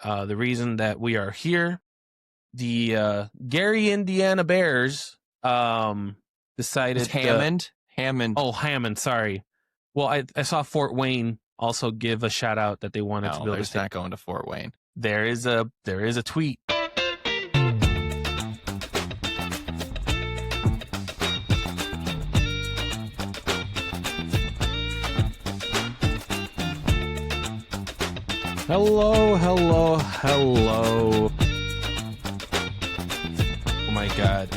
The reason that we are here, the Gary, Indiana Bears decided... It's Hammond? Hammond. Oh, Hammond, sorry. Well, I saw Fort Wayne also give a shout out that they wanted to build a stadium. Not going to Fort Wayne. There is a tweet. Hello. Oh my God.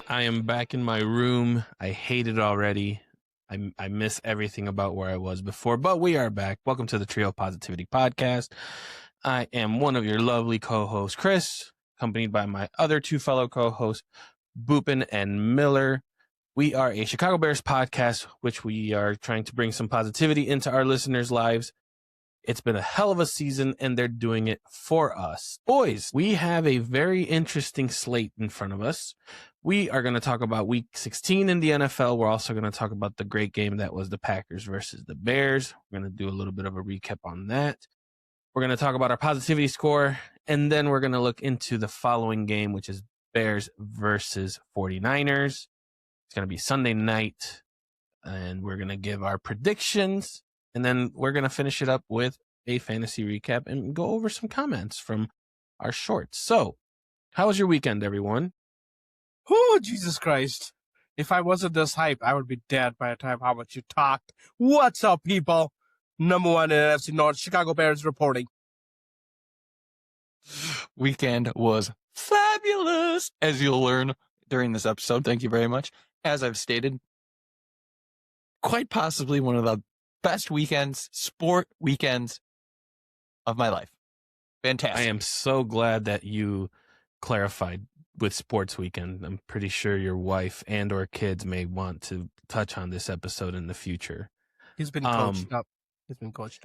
I am back in my room. I hate it already. I miss everything about where I was before, but we are back. Welcome to the Trio of Positivity podcast. I am one of your lovely co-hosts, Chris, accompanied by my other two fellow co-hosts, Boopin and Miller. We are a Chicago Bears podcast, which we are trying to bring some positivity into our listeners' lives. It's been a hell of a season, and they're doing it for us. Boys, we have a very interesting slate in front of us. We are going to talk about Week 16 in the NFL. We're also going to talk about the great game that was the Packers versus the Bears. We're going to do a little bit of a recap on that. We're going to talk about our positivity score, and then we're going to look into the following game, which is Bears versus 49ers. It's going to be Sunday night, and we're going to give our predictions. And then we're going to finish it up with a fantasy recap and go over some comments from our shorts. So, how was your weekend, everyone? Oh, Jesus Christ. If I wasn't this hype, I would be dead by the time how much you talked. What's up, people? Number one in NFC North, Chicago Bears reporting. Weekend was fabulous, as you'll learn during this episode. Thank you very much. As I've stated, quite possibly one of the best weekends, sport weekends of my life. Fantastic. I am so glad that you clarified with sports weekend. I'm pretty sure your wife and or kids may want to touch on this episode in the future. He's been coached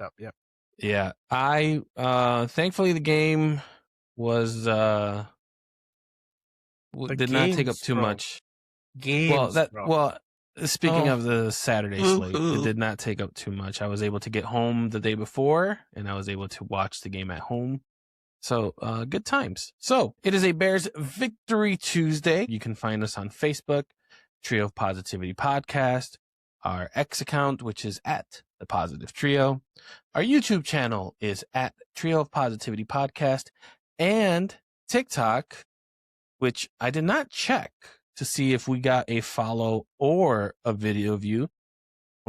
up. Yeah. Yeah. I thankfully the game was did not take up too much. Speaking of the Saturday slate, it did not take up too much. I was able to get home the day before, and I was able to watch the game at home. So, good times. So, it is a Bears Victory Tuesday. You can find us on Facebook, Trio of Positivity Podcast, our X account, which is at The Positive Trio. Our YouTube channel is at Trio of Positivity Podcast, and TikTok, which I did not check to see if we got a follow or a video view.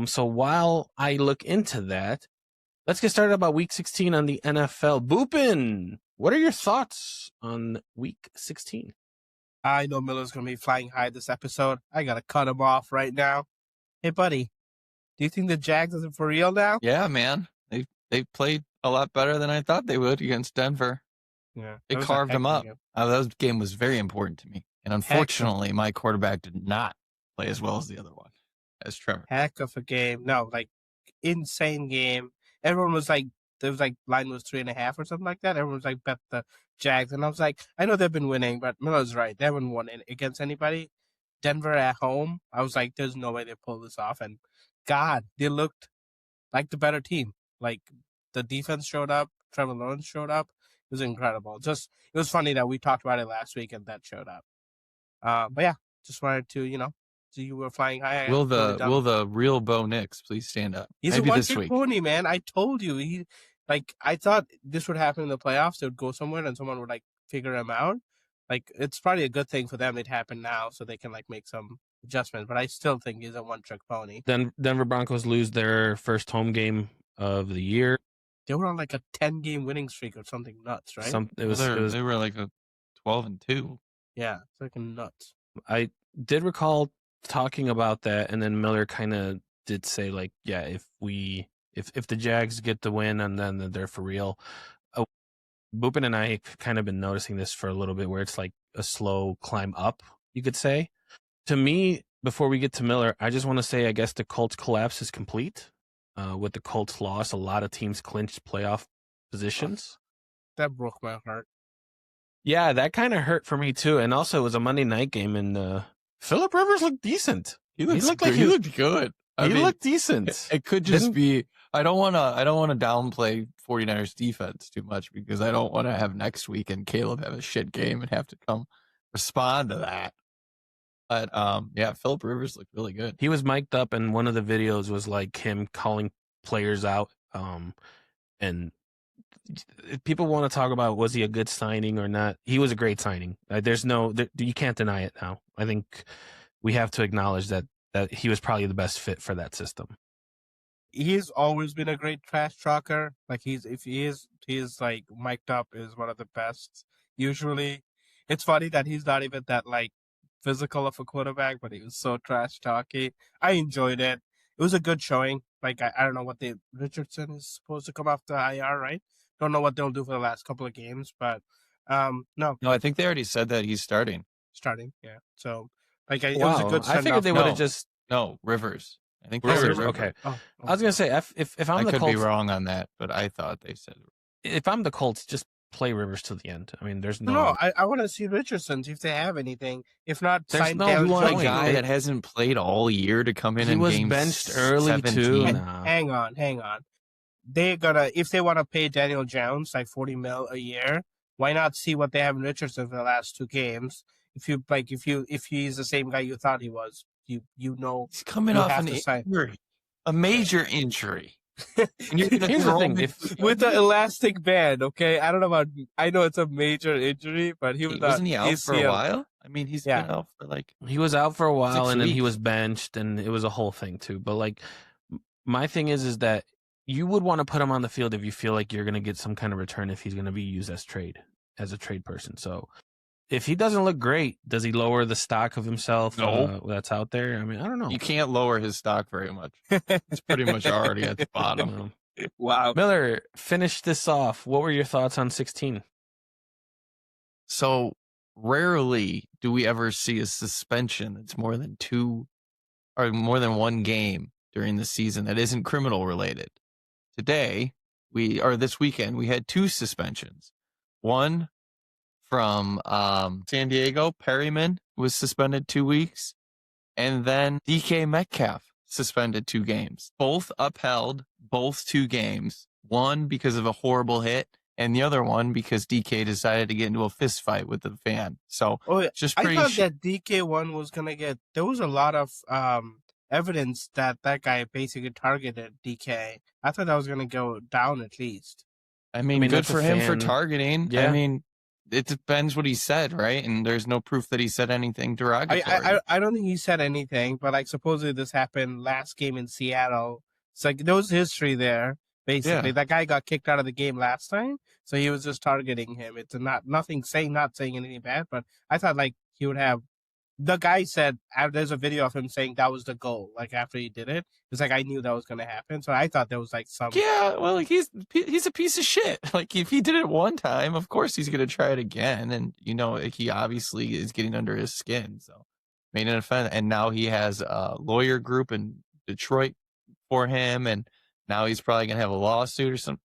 So while I look into that, let's get started about Week 16 on the NFL. Boopin, what are your thoughts on Week 16? I know Miller's going to be flying high this episode. I got to cut him off right now. Hey, buddy, do you think the Jags are for real now? Yeah, man. They played a lot better than I thought they would against Denver. Yeah, they carved them up. That game was very important to me. And unfortunately, my quarterback did not play as well as the other one, as Trevor. Heck of a game. No, insane game. Everyone was line was 3.5 or something like that. Everyone was bet the Jags. And I was like, I know they've been winning, but Miller's right. They haven't won against anybody. Denver at home, I was like, there's no way they pull this off. And God, they looked like the better team. The defense showed up. Trevor Lawrence showed up. It was incredible. It was funny that we talked about it last week and that showed up. But yeah, just wanted to, so you were flying high. Will the real Bo Nix please stand up? He's Maybe a one-trick pony, man. I told you. I thought this would happen in the playoffs. They would go somewhere and someone would figure him out. It's probably a good thing for them it happened now so they can make some adjustments. But I still think he's a one-trick pony. Denver Broncos lose their first home game of the year. They were on a 10-game winning streak or something nuts, right? They were a 12-2. Yeah, it's nuts. I did recall talking about that, and then Miller kind of did say if the Jags get the win and then they're for real. Boopin and I have kind of been noticing this for a little bit, where it's a slow climb up, you could say. To me, before we get to Miller, I just want to say I guess the Colts collapse is complete. With the Colts loss, a lot of teams clinched playoff positions. That broke my heart. Yeah, that kind of hurt for me too. And also, it was a Monday night game, and Phillip Rivers looked decent. He looked good. He looked decent. It could just be I don't want to downplay 49ers defense too much because I don't want to have next week and Caleb have a shit game and have to come respond to that. But yeah, Phillip Rivers looked really good. He was mic'd up, and one of the videos was like him calling players out. And people want to talk about was he a good signing or not. He was a great signing. You can't deny it now. I think we have to acknowledge that he was probably the best fit for that system. He's always been a great trash talker. Like he's like mic'd up is one of the best. Usually, it's funny that he's not even that like physical of a quarterback, but he was so trash talky. I enjoyed it. It was a good showing. Like I don't know what Richardson is supposed to come off the IR, right? Don't know what they'll do for the last couple of games, but no, I think they already said that he's starting. Yeah. So like it was a good. I figured they would have just Rivers. I think Rivers. Rivers. Okay. I was gonna say if I'm I the could Colts, be wrong on that, but I thought they said. If I'm the Colts, just play Rivers to the end. I mean, there's no. No, I want to see Richardson if they have anything. If not, There's sign no Daniel point. A Jones. guy that hasn't played all year to come in He and was game benched early 17. too. Hang on. If they want to pay Daniel Jones like $40 million a year, why not see what they have in Richardson for the last 2 games? If he's the same guy you thought he was, he's coming you off have an to sign. injury, a major injury. Here's the thing: with the elastic band, okay. I don't know I know it's a major injury, but wasn't he out for a while? I mean, he's been out for like he was out for a while, 6 and then he weeks. was benched, and it was a whole thing too. But like, my thing is that you would want to put him on the field if you feel like you're going to get some kind of return if he's going to be used as a trade person. So if he doesn't look great, does he lower the stock of himself that's out there? I mean, I don't know. You can't lower his stock very much. It's pretty much already at the bottom. Wow. Miller, finish this off. What were your thoughts on 16? So rarely do we ever see a suspension that's more than 2 or more than 1 game during the season that isn't criminal related. This weekend, we had 2 suspensions. One from San Diego, Perryman was suspended 2 weeks, and then DK Metcalf suspended 2 games. Both upheld, both 2 games. One because of a horrible hit, and the other one because DK decided to get into a fist fight with the fan. So just pretty. I thought that DK one was gonna get. There was a lot of evidence that guy basically targeted DK. I thought that was gonna go down at least. I mean good for him for fan. targeting. Yeah. I mean, it depends what he said, right? And there's no proof that he said anything derogatory. I don't think he said anything, but like supposedly this happened last game in Seattle. It's like there was history there. Basically, that guy got kicked out of the game last time, so he was just targeting him. It's not saying anything bad, but I thought like he would have. The guy said there's a video of him saying that was the goal. Like after he did it, it's like I knew that was going to happen. So I thought there was like some. Yeah, well, like he's a piece of shit. Like if he did it one time, of course he's going to try it again, and he obviously is getting under his skin. So made an offense, and now he has a lawyer group in Detroit for him, and now he's probably going to have a lawsuit or something.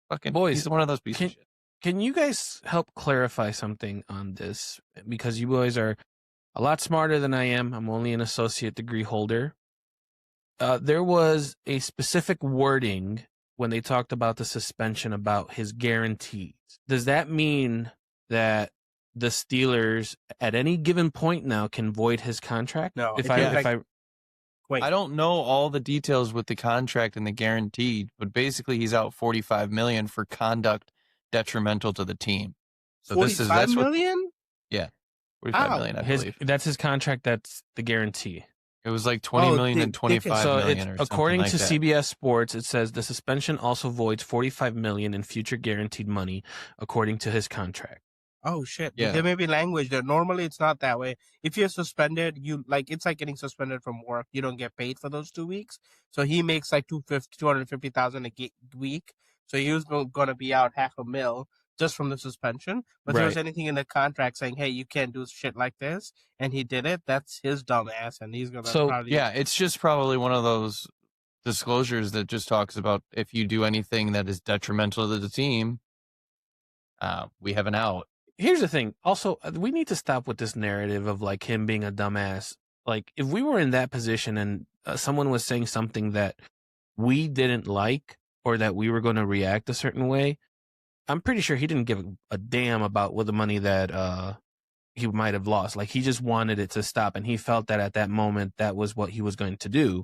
Fucking boys, he's one of those pieces of shit. Can you guys help clarify something on this? Because you boys are a lot smarter than I am. I'm only an associate degree holder. There was a specific wording when they talked about the suspension about his guarantees. Does that mean that the Steelers at any given point now can void his contract? No. I don't know all the details with the contract and the guaranteed, but basically he's out $45 million for conduct detrimental to the team. So $45 million? Yeah. $45 million, I believe. That's his contract. That's the guarantee. It was like $20 million and $25 million or something according like to that. CBS Sports, it says the suspension also voids $45 million in future guaranteed money, according to his contract. Oh shit! Yeah. There may be language there. Normally, it's not that way. If you're suspended, it's like getting suspended from work. You don't get paid for those 2 weeks. So he makes like $250,000 a week. So he was going to be out $500,000 just from the suspension. But there was anything in the contract saying, "Hey, you can't do shit like this," and he did it. That's his dumb ass, and he's gonna. It's just probably one of those disclosures that just talks about if you do anything that is detrimental to the team, we have an out. Here's the thing. Also, we need to stop with this narrative of like him being a dumbass. Like if we were in that position and someone was saying something that we didn't like or that we were going to react a certain way, I'm pretty sure he didn't give a damn about what the money that he might have lost. Like, he just wanted it to stop, and he felt that at that moment that was what he was going to do.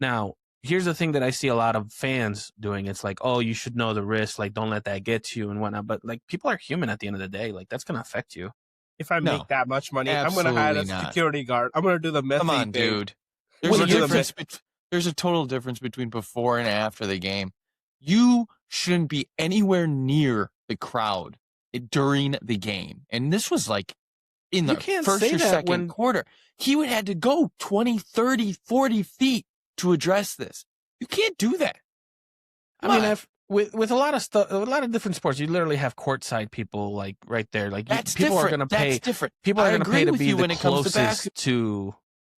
Now, here's the thing that I see a lot of fans doing. It's like, oh, you should know the risk. Like, don't let that get to you and whatnot. But like, people are human at the end of the day. Like, that's going to affect you. If I No, make that much money, I'm going to hire a absolutely not. security guard. I'm going to do the method Come on, thing. dude. There's Well, a you- difference. There's a total difference between before and after the game. You shouldn't be anywhere near the crowd during the game. And this was like in You the can't first say or that second when- quarter. He would have to go 20, 30, 40 feet to address this. You can't do that. I mean, with a lot of stuff, a lot of different sports, you literally have courtside people like right there. Like, That's people different. are going to pay. That's different. People are I going to agree pay to with be you the when it comes to closest to.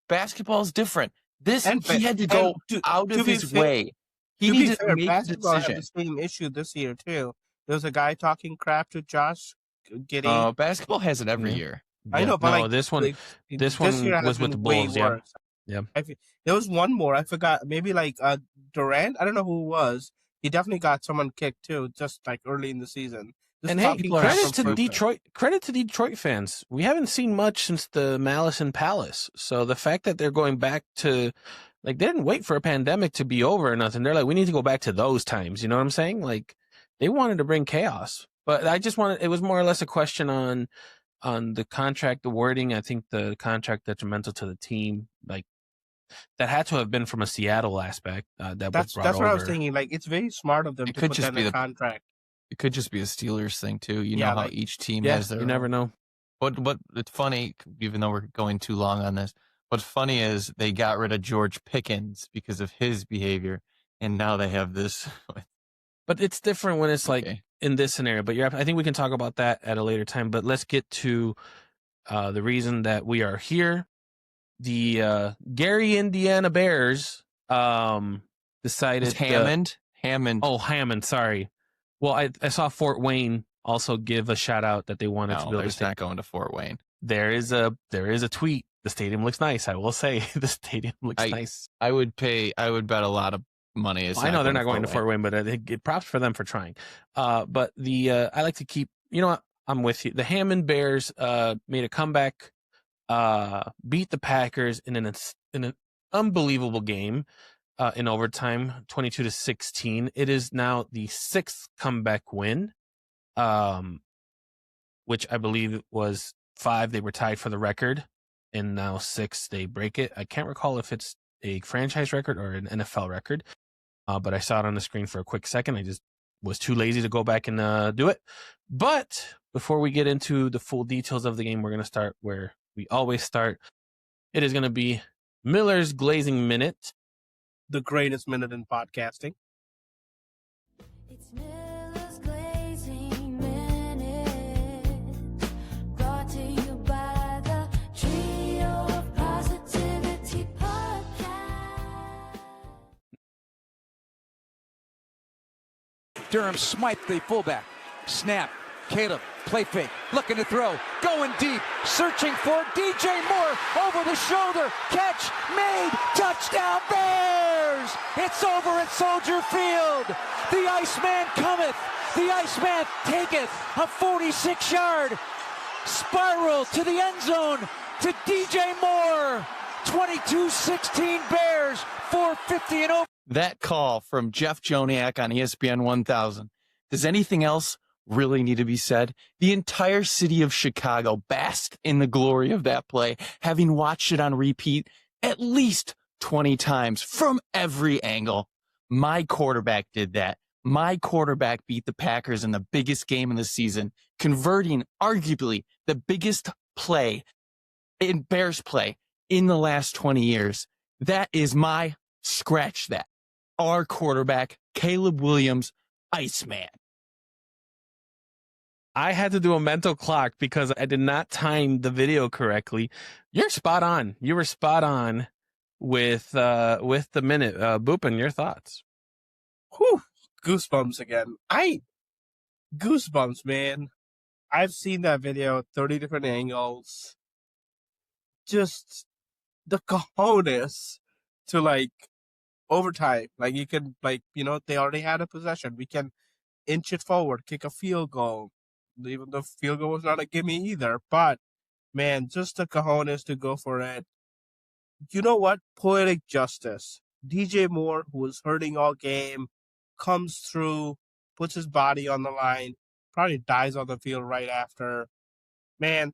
Basketball is different. This And he had to and go to- out to of be his fair- way. He to be needed fair, to make a basketball had decision. the same issue this year too. There was a guy talking crap to Josh Giddey. Basketball has it every Yeah. year. I know, but no, like this one, like, this year one has was with the been way Bulls. Yeah, worse. yeah. There was one more. I forgot. Maybe like Durant. I don't know who it was. He definitely got someone kicked too, just like early in the season. Just And hey, talking crap credit from to Brooklyn. Detroit. Credit to Detroit fans. We haven't seen much since the Malice and Palace. So the fact that they're going back to, like, they didn't wait for a pandemic to be over or nothing. They're like, we need to go back to those times. You know what I'm saying? Like, they wanted to bring chaos. But I just wanted. It was more or less a question on the contract, the wording. I think the contract detrimental to the team, like, that had to have been from a Seattle aspect. That was brought That's over. what I was thinking. Like, it's very smart of them It to could put just that be in a the- contract. It could just be a Steelers thing too. You Yeah, know how like- each team Yeah, has their you never own. know. But it's funny, even though we're going too long on this, what's funny is they got rid of George Pickens because of his behavior, and now they have this. But it's different when it's like Okay. in this scenario. But I think we can talk about that at a later time. But let's get to the reason that we are here. The Gary Indiana Bears decided It's Hammond. Hammond. Oh, Hammond. Sorry. Well, I saw Fort Wayne also give a shout out that they wanted to no, build a they're stadium. not going to Fort Wayne. There is a tweet. The stadium looks nice. I will say the stadium looks nice. I would bet a lot of money. It's I know they're not going to Fort Wayne, but I think props for them for trying. But I like to keep. You know what? I'm with you. The Hammond Bears made a comeback, beat the Packers in an unbelievable game in overtime, 22-16. It is now the 6th comeback win, which I believe was 5. They were tied for the record, and now 6 they break it. I can't recall if it's a franchise record or an NFL record, but I saw it on the screen for a quick second. I just was too lazy to go back and do it. But before we get into the full details of the game, we're going to start where we always start. It is going to be Miller's Glazing Minute. The greatest minute in podcasting. It's Miller's Glazing Minute, brought to you by the Trio of Positivity Podcast. Durham Smythe, the fullback. Snap. Caleb, play fake, looking to throw, going deep, searching for DJ Moore, over the shoulder, catch, made, touchdown Bears! It's over at Soldier Field. The Iceman cometh, the Iceman taketh a 46-yard spiral to the end zone to DJ Moore. 22-16 Bears, 4:50 and over. That call from Jeff Joniak on ESPN 1000. Does anything else really need to be said? The entire city of Chicago basked in the glory of that play, having watched it on repeat at least 20 times from every angle. My quarterback did that. My quarterback beat the Packers in the biggest game of the season, converting arguably the biggest play in Bears play in the last 20 years. That is my scratch that. Our quarterback, Caleb Williams, Iceman. I had to do a mental clock because I did not time the video correctly. You're spot on. You were spot on with the minute. Boopin, your thoughts? Whew, goosebumps again. Goosebumps, man. I've seen that video 30 different angles. Just the cojones to like overtime. Like you can, they already had a possession. We can inch it forward, kick a field goal. Even the field goal was not a gimme either. But man, just the cojones to go for it. You know what? Poetic justice. DJ Moore, who was hurting all game, comes through, puts his body on the line, probably dies on the field right after. Man,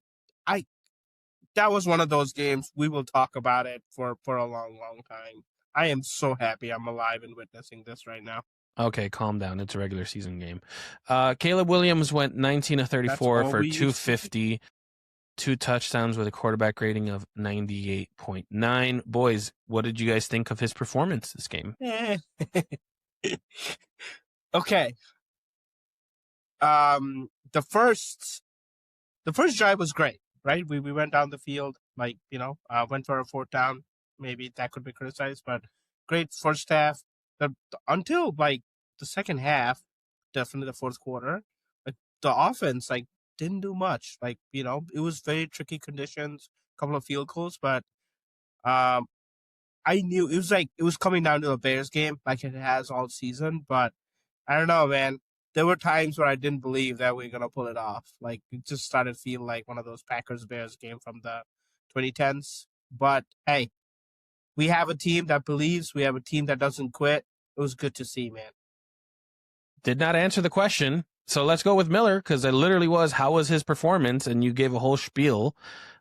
that was one of those games we will talk about it for a long, long time. I am so happy I'm alive and witnessing this right now. Okay, calm down. It's a regular season game. Caleb Williams went 19 of 34 for 250, 2 touchdowns with a quarterback rating of 98.9. Boys, what did you guys think of his performance this game? Okay. The first drive was great, right? We went down the field, went for a 4th down. Maybe that could be criticized, but great first half. Until the second half, definitely the fourth quarter, the offense didn't do much. It was very tricky conditions, a couple of field goals, but I knew it was coming down to a Bears game like it has all season. But I don't know, man. There were times where I didn't believe that we were gonna pull it off. It just started to feel like one of those Packers-Bears game from the 2010s. But hey, we have a team that believes. We have a team that doesn't quit. It was good to see, man. Did not answer the question. So let's go with Miller, because it literally was, how was his performance? And you gave a whole spiel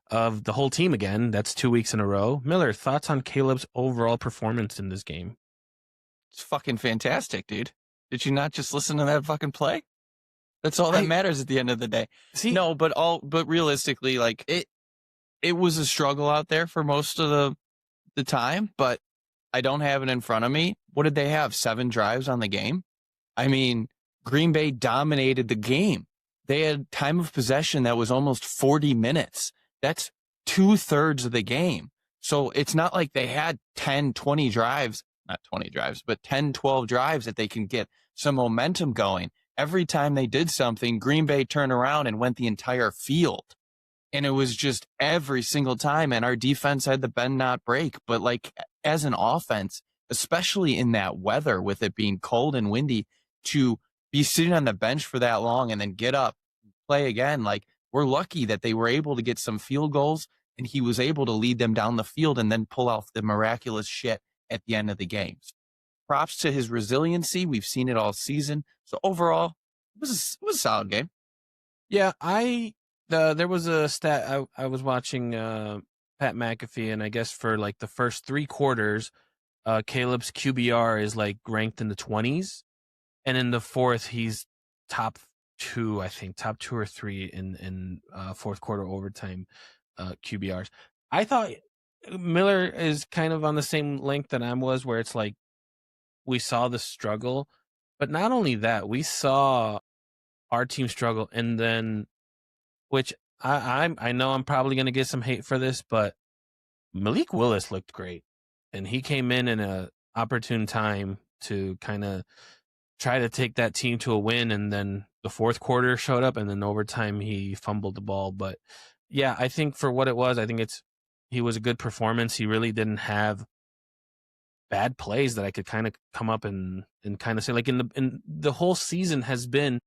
of the whole team again. That's 2 weeks in a row. Miller, thoughts on Caleb's overall performance in this game? It's fucking fantastic, dude. Did you not just listen to that fucking play? That's all that matters at the end of the day. See, no, but realistically, it was a struggle out there for most of the time, but I don't have it in front of me. What did they have? 7 drives on the game? I mean, Green Bay dominated the game. They had time of possession that was almost 40 minutes. That's 2/3 of the game. So it's not like they had 10, 20 drives, not 20 drives, but 10, 12 drives that they can get some momentum going. Every time they did something, Green Bay turned around and went the entire field. And it was just every single time. And our defense had the bend not break. But as an offense, especially in that weather with it being cold and windy, to be sitting on the bench for that long and then get up, play again, we're lucky that they were able to get some field goals and he was able to lead them down the field and then pull off the miraculous shit at the end of the games. Props to his resiliency. We've seen it all season. So overall, it was a solid game. Yeah, there was a stat I was watching Pat McAfee, and I guess for the first 3 quarters, Caleb's QBR is ranked in the 20s, and in the fourth he's top 2, I think, top 2 or 3 in fourth quarter overtime QBRs. I thought Miller is kind of on the same length that I was, where it's we saw the struggle, but not only that, we saw our team struggle, and then, which I know I'm probably going to get some hate for this, but Malik Willis looked great, and he came in a opportune time to kind of try to take that team to a win, and then the fourth quarter showed up, and then overtime he fumbled the ball. But yeah, I think for what it was, I think he was a good performance. He really didn't have bad plays that I could kind of come up and kind of say, in the whole season has been,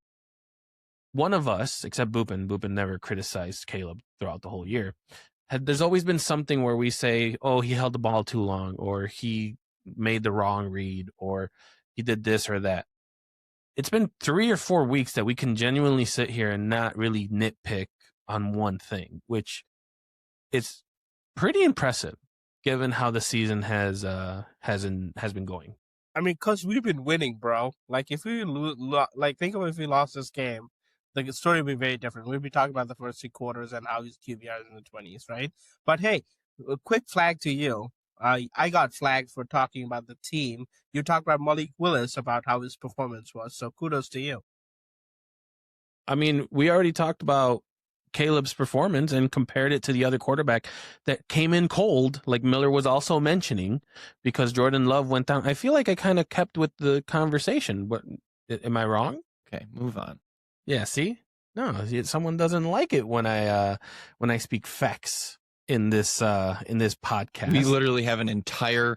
one of us, except Boopin never criticized Caleb throughout the whole year. There's always been something where we say, oh, he held the ball too long, or he made the wrong read, or he did this or that. It's been 3 or 4 weeks that we can genuinely sit here and not really nitpick on one thing, which is pretty impressive given how the season has been going. I mean, because we've been winning, bro. If we think of if we lost this game, the story would be very different. We'd be talking about the first 3 quarters and how his QBR is in the 20s, right? But hey, a quick flag to you. I got flagged for talking about the team. You talked about Malik Willis, about how his performance was. So kudos to you. I mean, we already talked about Caleb's performance and compared it to the other quarterback that came in cold, like Miller was also mentioning, because Jordan Love went down. I feel like I kind of kept with the conversation. But am I wrong? Okay, move on. Yeah, see? No, someone doesn't like it when I speak facts in this podcast. We literally have an entire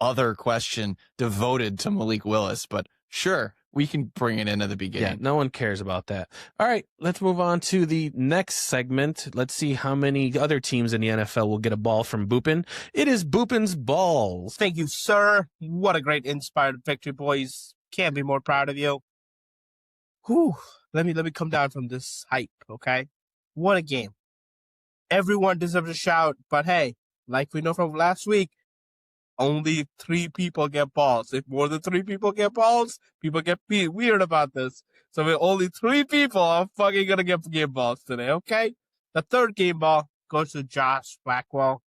other question devoted to Malik Willis, but sure, we can bring it in at the Yeah, beginning. no one cares about that. All right, let's move on to the next segment. Let's see how many other teams in the NFL will get a ball from Boopin. It is Boopin's balls. Thank you, sir. What a great inspired victory, boys. Can't be more proud of you. Whew. Let me come down from this hype, okay? What a game. Everyone deserves a shout, but hey, like we know from last week, only 3 people get balls. If more than 3 people get balls, people get weird about this. So if only 3 people are fucking gonna get game balls today, okay? The third game ball goes to Josh Blackwell.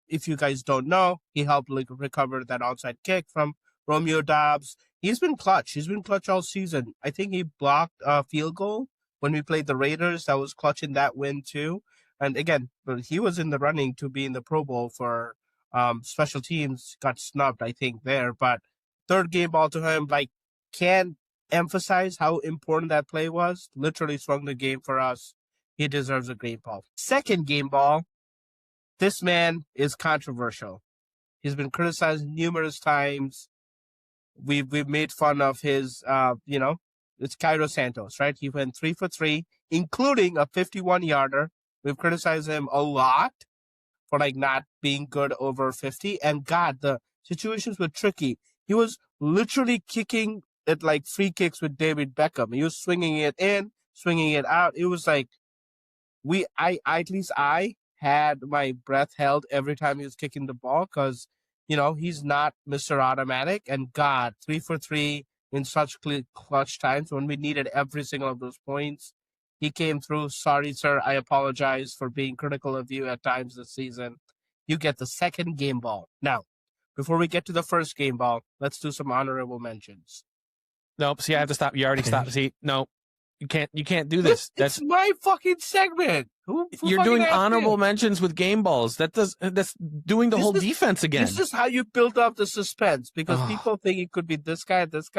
If you guys don't know, he helped recover that onside kick from Romeo Dobbs. He's been clutch. He's been clutch all season. I think he blocked a field goal when we played the Raiders. That was clutch in that win too. And again, but he was in the running to be in the Pro Bowl for special teams. Got snubbed, I think, there. But third game ball to him, like, can't emphasize how important that play was. Literally swung the game for us. He deserves a great ball. Second game ball, this man is controversial. He's been criticized numerous times. We've made fun of his, it's Cairo Santos, right? He went 3 for 3, including a 51-yarder. We've criticized him a lot for not being good over 50. And God, the situations were tricky. He was literally kicking at free kicks with David Beckham. He was swinging it in, swinging it out. It was at least I had my breath held every time he was kicking the ball because, he's not Mr. Automatic. And God, 3 for 3 in such clutch times when we needed every single of those points. He came through. Sorry, sir. I apologize for being critical of you at times this season. You get the second game ball. Now, before we get to the first game ball, let's do some honorable mentions. Nope. See, I have to stop. You already stopped. See, no, you can't do this. It's my fucking segment. Who You're fucking doing asked honorable you? mentions with game balls. That's doing the This whole is- defense again. This is how you build up the suspense because Ugh. people think it could be this guy. First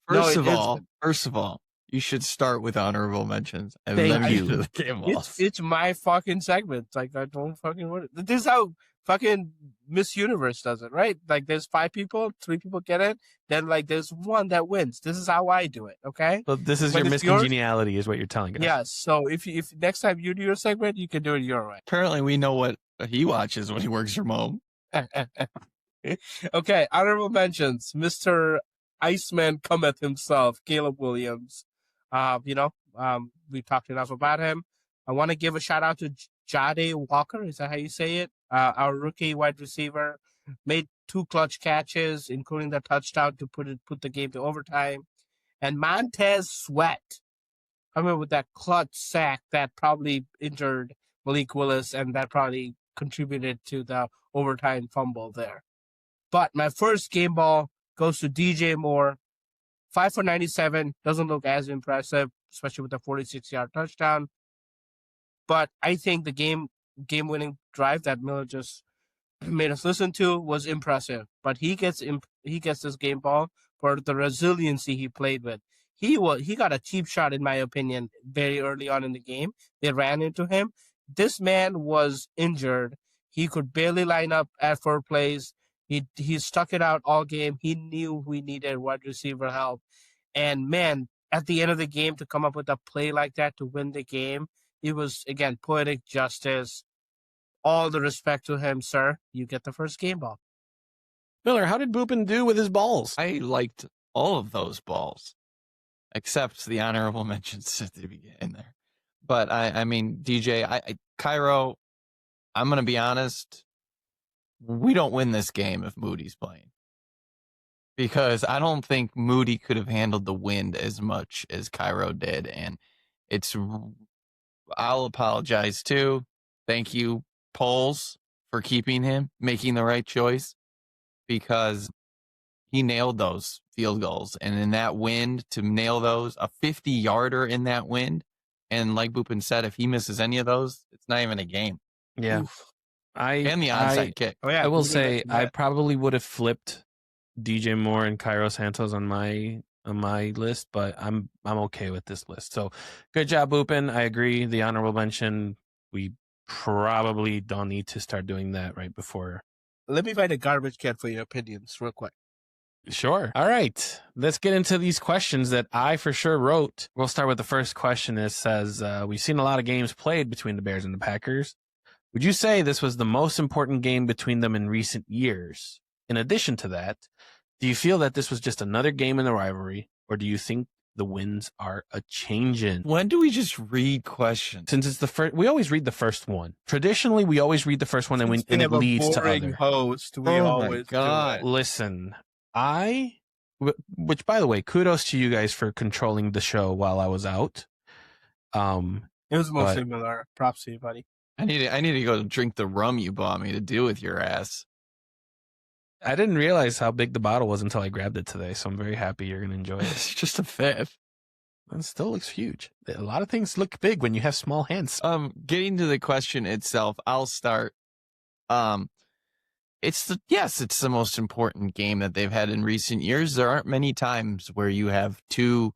No, of it all, isn't. you should start with honorable mentions and Thank then you. get to the game balls. It's my fucking segment. I don't fucking want it. This is how fucking Miss Universe does it, right? There's 5 people, 3 people get it, then there's one that wins. This is how I do it, okay? So this is When your it's yours- miscongeniality, is what you're telling us. Yes. So if next time you do your segment, you can do it your way. Apparently, we know what he watches when he works from home. Okay, honorable mentions. Mr. Iceman cometh himself, Caleb Williams. We talked enough about him. I want to give a shout out to Jade Walker. Is that how you say it? Our rookie wide receiver made 2 clutch catches, including the touchdown to put the game to overtime. And Montez Sweat, with that clutch sack that probably injured Malik Willis, and that probably contributed to the overtime fumble there. But my first game ball goes to DJ Moore. 5 for 97. Doesn't look as impressive, especially with the 46-yard touchdown. But I think the game-winning drive that Miller just made us listen to was impressive. But he gets this game ball for the resiliency he played with. He got a cheap shot, in my opinion, very early on in the game. They ran into him. This man was injured. He could barely line up at 4 plays. He stuck it out all game. He knew we needed wide receiver help. And man, at the end of the game, to come up with a play like that to win the game, it was, again, poetic justice. All the respect to him, sir. You get the first game ball. Miller, how did Boopin do with his balls? I liked all of those balls, except the honorable mentions at the beginning there. But I mean, DJ, Cairo, I'm going to be honest. We don't win this game if Moody's playing, because I don't think Moody could have handled the wind as much as Cairo did. And I'll apologize too. Thank you, Poles, for keeping him, making the right choice, because he nailed those field goals. And in that wind, to nail those, a 50-yarder in that wind. And like Boopin said, if he misses any of those, it's not even a game. Yeah. Oof. And the onside kick. Oh, yeah. I will say Yeah. I probably would have flipped DJ Moore and Cairo Santos on my list, but I'm okay with this list. So good job, Boopin. I agree. The honorable mention, we probably don't need to start doing that right before Let me find a garbage can for your opinions real quick. Sure. All right. Let's get into these questions that I for sure wrote. We'll start with the first question. It says, we've seen a lot of games played between the Bears and the Packers. Would you say this was the most important game between them in recent years? In addition to that, do you feel that this was just another game in the rivalry, or do you think the wins are a changing? When do we just read questions? Since it's the first, we always read the first one. Traditionally, we always read the first one, and Since we it have a leads to boring other. host. We Oh my always God. do it. Listen, which by the way, kudos to you guys for controlling the show while I was out. It was mostly Miller. Props to you, buddy. I need to go drink the rum you bought me to deal with your ass. I didn't realize how big the bottle was until I grabbed it today, so I'm very happy you're going to enjoy it. It's just a fifth. It still looks huge. A lot of things look big when you have small hands. Getting to the question itself, I'll start. It's the most important game that they've had in recent years. There aren't many times where you have two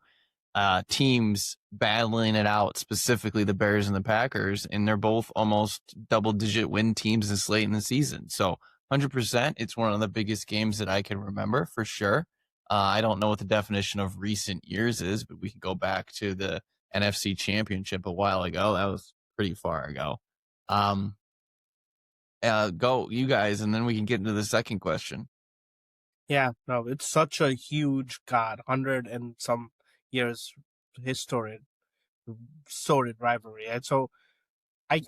teams battling it out, specifically the Bears and the Packers, and they're both almost double-digit win teams this late in the season. So 100%, it's one of the biggest games that I can remember for sure. I don't know what the definition of recent years is, but we can go back to the NFC Championship a while ago. That was pretty far ago. Go, you guys, and then we can get into the second question. Yeah, no, it's such a huge, 100 and some years storied rivalry. And so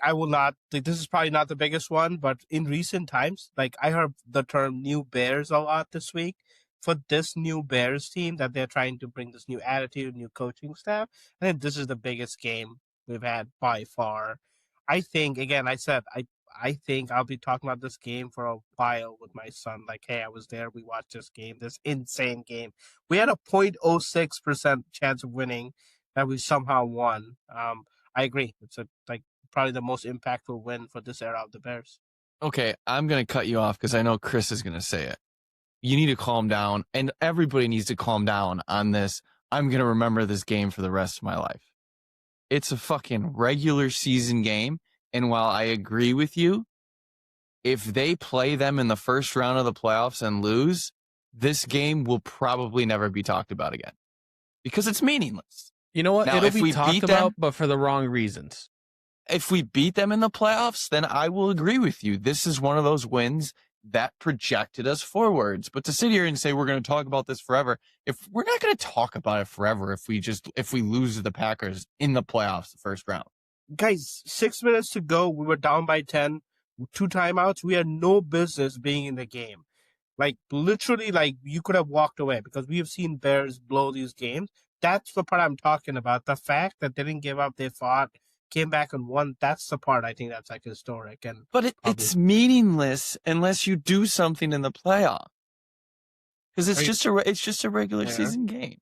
I will not, this is probably not the biggest one, but in recent times, I heard the term new Bears a lot this week for this new Bears team that they're trying to bring this new attitude, new coaching staff. I think this is the biggest game we've had by far. I think, again, I think I'll be talking about this game for a while with my son. Hey, I was there. We watched this game, this insane game. We had a 0.06% chance of winning that we somehow won. I agree. It's probably the most impactful win for this era of the Bears. Okay, I'm going to cut you off because I know Chris is going to say it. You need to calm down, and everybody needs to calm down on this. I'm going to remember this game for the rest of my life. It's a fucking regular season game, and while I agree with you, if they play them in the first round of the playoffs and lose, this game will probably never be talked about again because it's meaningless. You know what? Now, It'll if be we talked beat about, them- but for the wrong reasons. If we beat them in the playoffs, then I will agree with you. This is one of those wins that projected us forwards. But to sit here and say we're going to talk about this forever, if we're not going to talk about it forever, if we lose to the Packers in the playoffs, the first round. Guys, 6 minutes to go. We were down by 10, 2 timeouts. We had no business being in the game. Literally, you could have walked away because we have seen Bears blow these games. That's the part I'm talking about. The fact that they didn't give up, they fought, came back and won. That's the part I think that's historic. But it's meaningless unless you do something in the playoff. Because it's just a regular season game.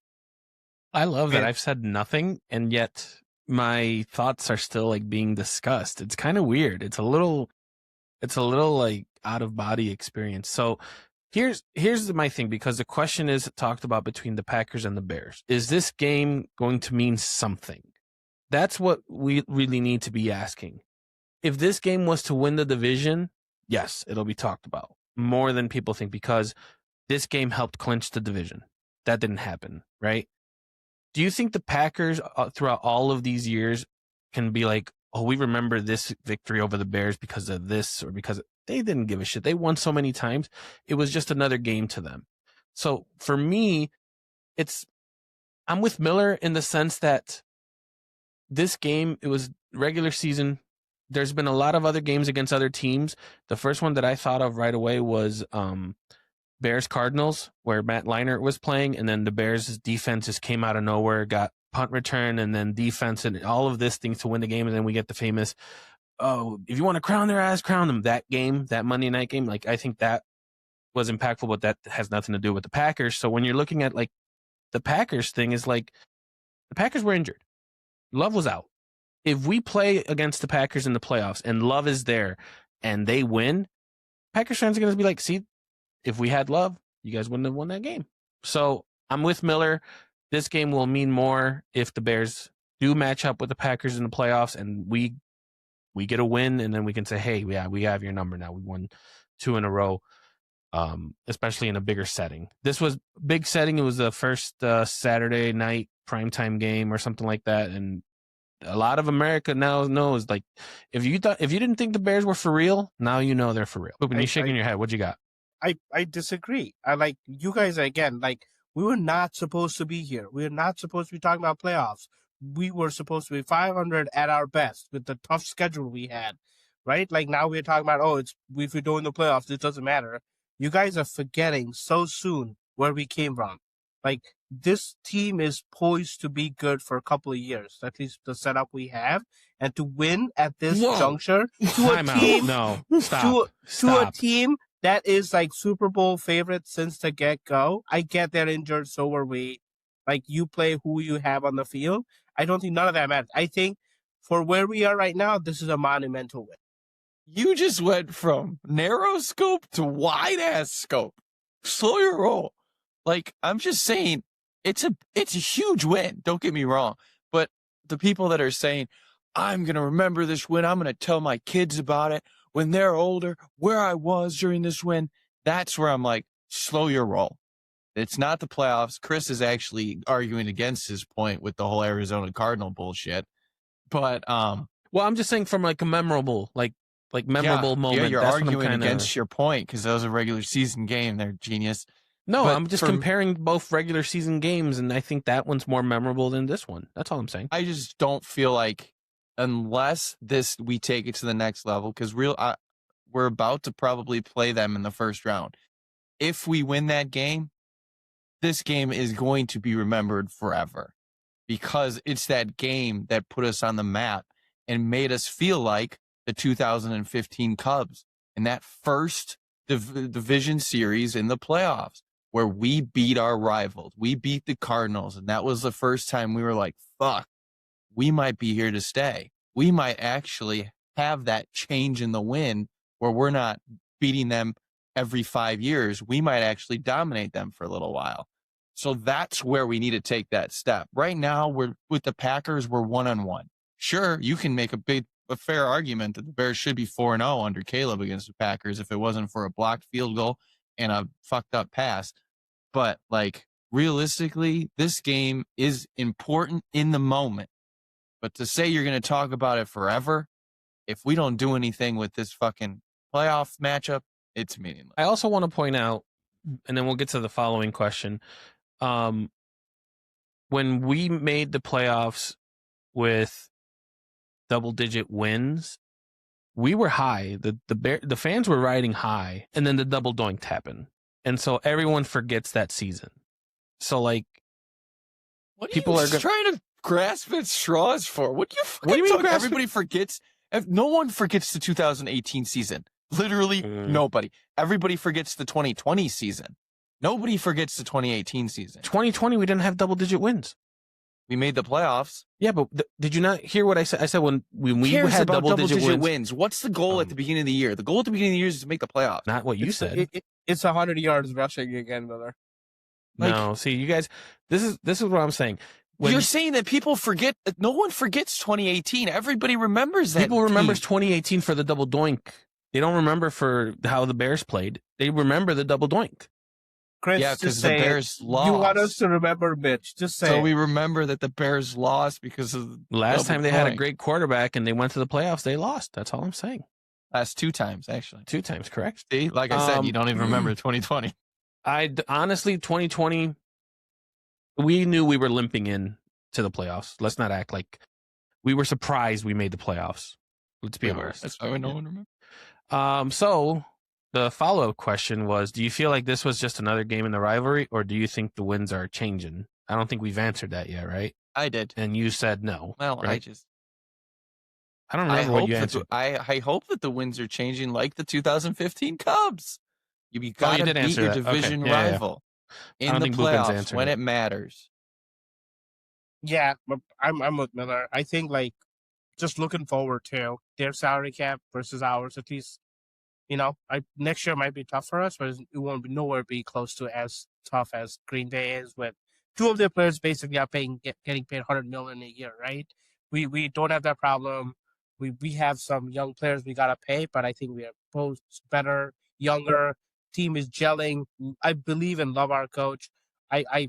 I love that Yeah. I've said nothing, and yet my thoughts are still being discussed. It's kind of weird. It's a little out of body experience. So here's my thing, because the question is talked about between the Packers and the Bears. Is this game going to mean something? That's what we really need to be asking. If this game was to win the division, yes, it'll be talked about more than people think, because this game helped clinch the division. That didn't happen, right? Do you think the Packers throughout all of these years can be oh, we remember this victory over the Bears because of this, or because they didn't give a shit? They won so many times. It was just another game to them. So for me, I'm with Miller in the sense that this game, it was regular season. There's been a lot of other games against other teams. The first one that I thought of right away was Bears Cardinals, where Matt Leinart was playing, and then the Bears' defense just came out of nowhere, got punt return, and then defense, and all of this things to win the game. And then we get the famous, oh, if you want to crown their ass, crown them. That game, that Monday night game, I think that was impactful, but that has nothing to do with the Packers. So when you're looking at the Packers thing is the Packers were injured. Love was out. If we play against the Packers in the playoffs and Love is there and they win, Packers fans are going to be see, if we had Love, you guys wouldn't have won that game. So I'm with Miller. This game will mean more if the Bears do match up with the Packers in the playoffs and we get a win, and then we can say, hey, yeah, we have your number now. We won 2 in a row, especially in a bigger setting. This was big setting. It was the first Saturday night primetime game or something like that, and a lot of America now knows, like, if you didn't think the Bears were for real, now you know they're for real. When you're shaking your head, what you got? I disagree. I like you guys again. Like, we were not supposed to be here. We were not supposed to be talking about playoffs. We were supposed to be 500 at our best with the tough schedule we had, right? Like, now we're talking about, oh, if we're doing the playoffs, it doesn't matter. You guys are forgetting so soon where we came from. Like, this team is poised to be good for a couple of years, at least the setup we have, and to win at this juncture to a Time out. team, No, to stop. a team that is like Super Bowl favorite since the get-go. I get they're injured, so were we. Like, you play who you have on the field. I don't think none of that matters. I think for where we are right now, this is a monumental win. You just went from narrow scope to wide ass scope. Slow your roll. Like, I'm just saying, it's a huge win. Don't get me wrong. But the people that are saying, I'm going to remember this win, I'm going to tell my kids about it when they're older, where I was during this win, that's where I'm like, slow your roll. It's not the playoffs. Chris is actually arguing against his point with the whole Arizona Cardinal bullshit. But well, I'm just saying from like a memorable, memorable moment. Yeah, you're that's arguing what I'm kinda... against your point because that was a regular season game. They're genius. No, But I'm just comparing both regular season games, and I think that one's more memorable than this one. That's all I'm saying. I just don't feel like, unless we take it to the next level, because we're about to probably play them in the first round. If we win that game, this game is going to be remembered forever because it's that game that put us on the map and made us feel like the 2015 Cubs in that first division series in the playoffs where we beat our rivals. We beat the Cardinals, and that was the first time we were like, fuck, we might be here to stay. We might actually have that change in the wind where we're not beating them every 5 years. We might actually dominate them for a little while. So that's where we need to take that step. Right now, we're with the Packers, we're 1-1. Sure, you can make a fair argument that the Bears should be 4-0 under Caleb against the Packers if it wasn't for a blocked field goal and a fucked up pass. But like, realistically, this game is important in the moment. But to say you're going to talk about it forever, if we don't do anything with this fucking playoff matchup, it's meaningless. I also want to point out, and then we'll get to the following question. When we made the playoffs with double-digit wins, we were high. The fans were riding high, and then the double doink happened, and so everyone forgets that season. So like, People are trying to grasp at straws for. What do you mean? Everybody forgets. No one forgets the 2018 season. Literally nobody. Everybody forgets the 2020 season. Nobody forgets the 2018 season. 2020, we didn't have double-digit wins. We made the playoffs. Yeah, but did you not hear what I said? I said when we had double-digit wins. What's the goal at the beginning of the year? The goal at the beginning of the year is to make the playoffs. Not what you said. It's 100 yards rushing again, Miller. No, see, you guys, this is what I'm saying. You're saying that people forget. No one forgets 2018. Everybody remembers that. People remembers 2018 for the double doink. They don't remember for how the Bears played. They remember the double doink. Chris, yeah, because the Bears lost. You want us to remember Mitch. Just say so we remember that the Bears lost because of last time they had a great quarterback and they went to the playoffs. They lost. That's all I'm saying. Last 2 times, actually. 2 times, correct? See, like I said, you don't even remember 2020. Honestly, 2020, we knew we were limping in to the playoffs. Let's not act like we were surprised we made the playoffs. Let's be honest. That's why no one remembers. So the follow-up question was, do you feel like this was just another game in the rivalry, or do you think the winds are changing? I don't think we've answered that yet, right? I did. And you said no. Well, right? I don't remember what you answered. I hope that the winds are changing like the 2015 Cubs. You got to beat your division rival in the playoffs when it matters. Yeah, I'm with Miller. I think like just looking forward to their salary cap versus ours. At least, next year might be tough for us, but it won't be nowhere be close to as tough as Green Bay is. With 2 of their players basically are getting paid $100 million a year, right? We don't have that problem. We have some young players we gotta pay, but I think we are both better younger. Team is gelling. I believe and love our coach. I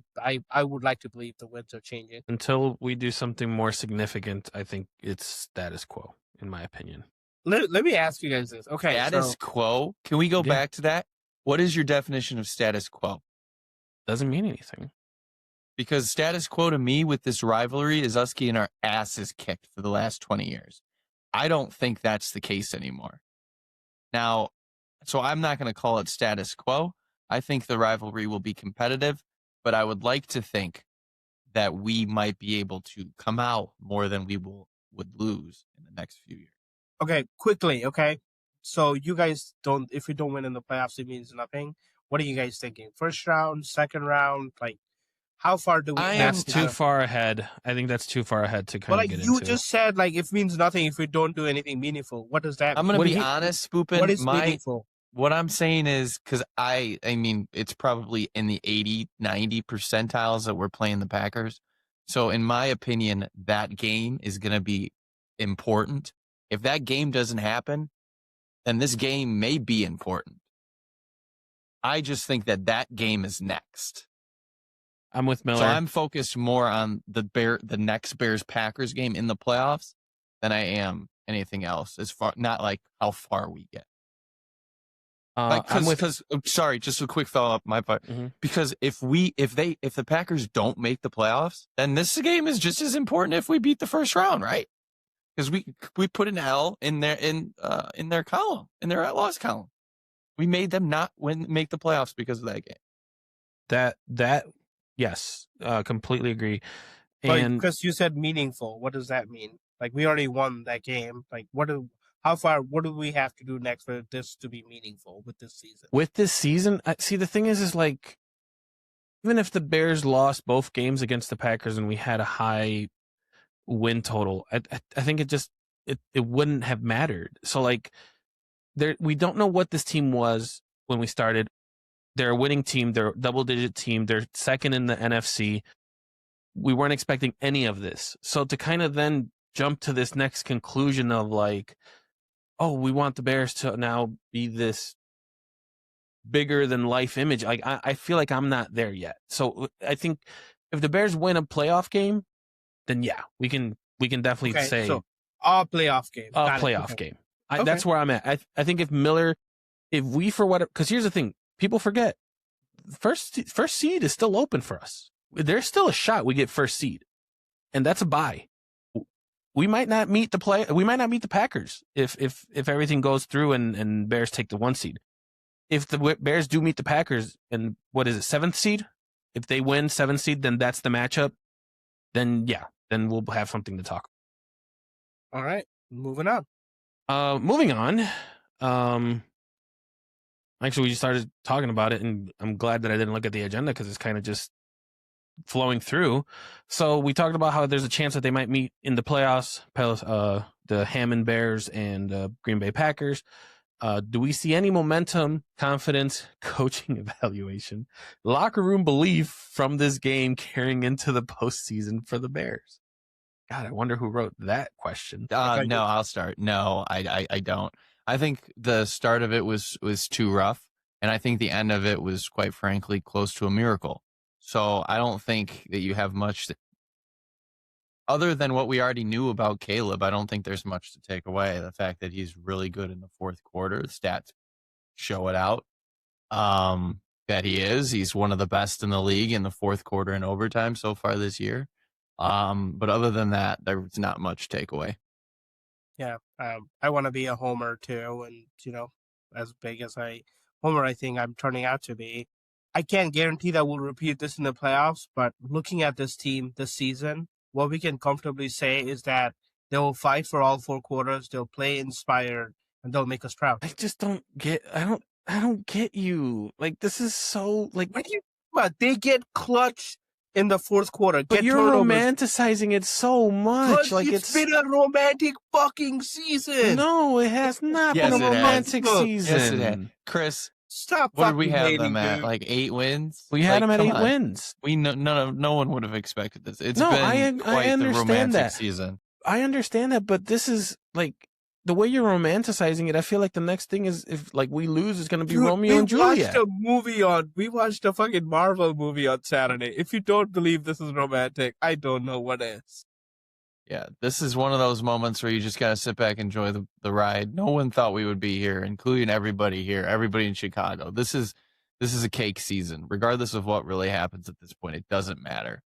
would like to believe the winds are changing. Until we do something more significant, I think it's status quo, in my opinion. Let me ask you guys this. Okay, Status so quo. Can we go Yeah. back to that? What is your definition of status quo? Doesn't mean anything. Because status quo to me with this rivalry is us getting our asses kicked for the last 20 years. I don't think that's the case anymore. Now, so I'm not going to call it status quo. I think the rivalry will be competitive, but I would like to think that we might be able to come out more than we would lose in the next few years. okay, quickly, okay. So you guys don't. If we don't win in the playoffs, it means nothing. What are you guys thinking? First round, second round, like how far do we? I am That's advance too now? far ahead. I think that's too far ahead to kind But of like get you into. just said, like it means nothing if we don't do anything meaningful. What does that? I'm mean? going What to do be you- honest, Spoopin. What is meaningful? What I'm saying is, because I mean, it's probably in the 80, 90 percentiles that we're playing the Packers. So in my opinion, that game is going to be important. If that game doesn't happen, then this game may be important. I just think that game is next. I'm with Miller. So I'm focused more on the next Bears-Packers game in the playoffs than I am anything else. As far, not like how far we get. I'm with. Because sorry, just a quick follow up my part. Mhm. Because if the Packers don't make the playoffs, then this game is just as important if we beat the first round, right? Because we put an L in their column, in their loss column. We made them not make the playoffs because of that game. That yes, completely agree. And Because you said meaningful. What does that mean? Like we already won that game. Like what do we have to do next for this to be meaningful with this season? with this season, see the thing is like, even if the Bears lost both games against the Packers and we had a high win total, I think it wouldn't have mattered. So like, we don't know what this team was when we started. They're a winning team. They're a double-digit team. They're second in the NFC. We weren't expecting any of this. So to kind of then jump to this next conclusion of like, oh, we want the Bears to now be this bigger than life image. Like I feel like I'm not there yet. So I think if the Bears win a playoff game, then yeah, we can definitely Okay, say so a playoff game. a Got it. playoff Okay. game. Okay. That's where I'm at. I think if we for whatever, because here's the thing, people forget first seed is still open for us. There's still a shot we get first seed, and that's a bye. We might not meet the Packers if everything goes through and Bears take the 1 seed. If the Bears do meet the Packers and what is it, 7th seed? If they win 7th seed, then that's the matchup. Then yeah, then we'll have something to talk All right, moving on. Moving on. Actually, we just started talking about it, and I'm glad that I didn't look at the agenda because it's kind of just flowing through. So we talked about how there's a chance that they might meet in the playoffs, the Hammond Bears and Green Bay Packers. Do we see any momentum, confidence, coaching evaluation, locker room belief from this game carrying into the postseason for the Bears? God, I wonder who wrote that question. No, I'll start. No, I don't. I think the start of it was too rough, and I think the end of it was, quite frankly, close to a miracle. So I don't think that you have much other than what we already knew about Caleb. I don't think there's much to take away. The fact that he's really good in the fourth quarter, the stats show it out. That he's one of the best in the league in the fourth quarter and overtime so far this year. But other than that, there's not much takeaway. Yeah, I want to be a homer too, and as big as homer I think I'm turning out to be. I can't guarantee that we'll repeat this in the playoffs, but looking at this team this season, what we can comfortably say is that they will fight for all 4 quarters, they'll play inspired, and they'll make us proud. I just don't get. I don't get you. Like, this is so like. What do you about? They get clutch in the 4th quarter. But Get you're turnovers. romanticizing it so much. 'Cause Like it's been a romantic fucking season. No, it has not Yes, been a it has. romantic Look, season. Yes, it had. Chris, Stop. what did we fucking have hating, them at? dude. Like 8 wins? We had Like, them at come 8 on. wins. No one would have expected this. It's No, been I quite the understand romantic that. season. I understand that, but this is like the way you're romanticizing it, I feel like the next thing is if like we lose, it's gonna be Dude, Romeo and Juliet. We watched a fucking Marvel movie on Saturday. If you don't believe this is romantic, I don't know what is. Yeah, this is one of those moments where you just got to sit back and enjoy the ride. No one thought we would be here, including everybody here, everybody in Chicago. This is a cake season, regardless of what really happens at this point. It doesn't matter.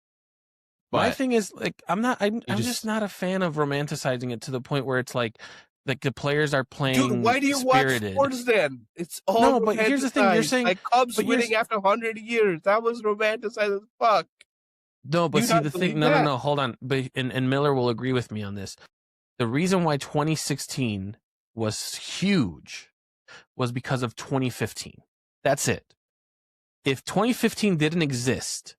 My But thing is like I'm just- just not a fan of romanticizing it to the point where it's like the players are playing Dude, why do you spirited. watch sports then? It's all No, but here's the thing, you're romanticized. saying- like Cubs but you're winning after 100 years. That was romanticized as fuck. No, but You see not the thing. believe No, that? no, hold on. But and Miller will agree with me on this. The reason why 2016 was huge was because of 2015. That's it. If 2015 didn't exist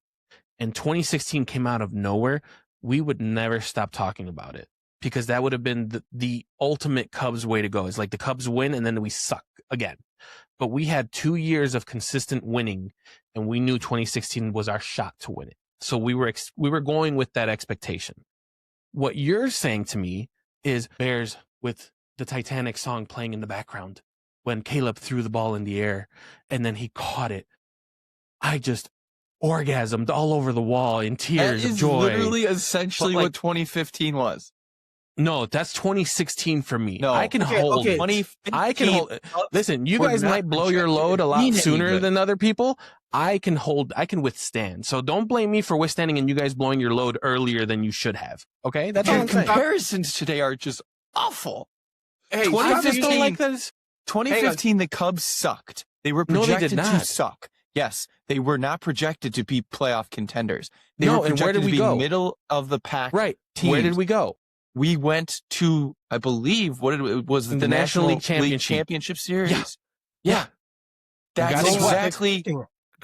and 2016 came out of nowhere, we would never stop talking about it because that would have been the ultimate Cubs way to go. It's like the Cubs win and then we suck again. But we had 2 years of consistent winning, and we knew 2016 was our shot to win it. So we were going with that expectation. What you're saying to me is Bears with the Titanic song playing in the background when Caleb threw the ball in the air and then he caught it. I just orgasmed all over the wall in that tears of is joy. literally essentially But, like- what 2015 was. No, that's 2016 for me. No. I can Okay, hold okay. 2015, I can hold. Listen, you We're guys not might blow your projected load a to lot mean any sooner good. than other people. I can withstand. So don't blame me for withstanding and you guys blowing your load earlier than you should have. Okay, that's all Your I'm saying. comparisons today are just awful. Hey, I just 2015 don't like that. 2015, the Cubs sucked. They were No, they projected did to not. suck. Yes, they were not projected to be playoff contenders. They No, were and where projected did we to be go? middle of the pack. Right. Where did teams. we go? We went to, I believe, was it The National League Championship Series? Yeah. Yeah. That's got swept. exactly.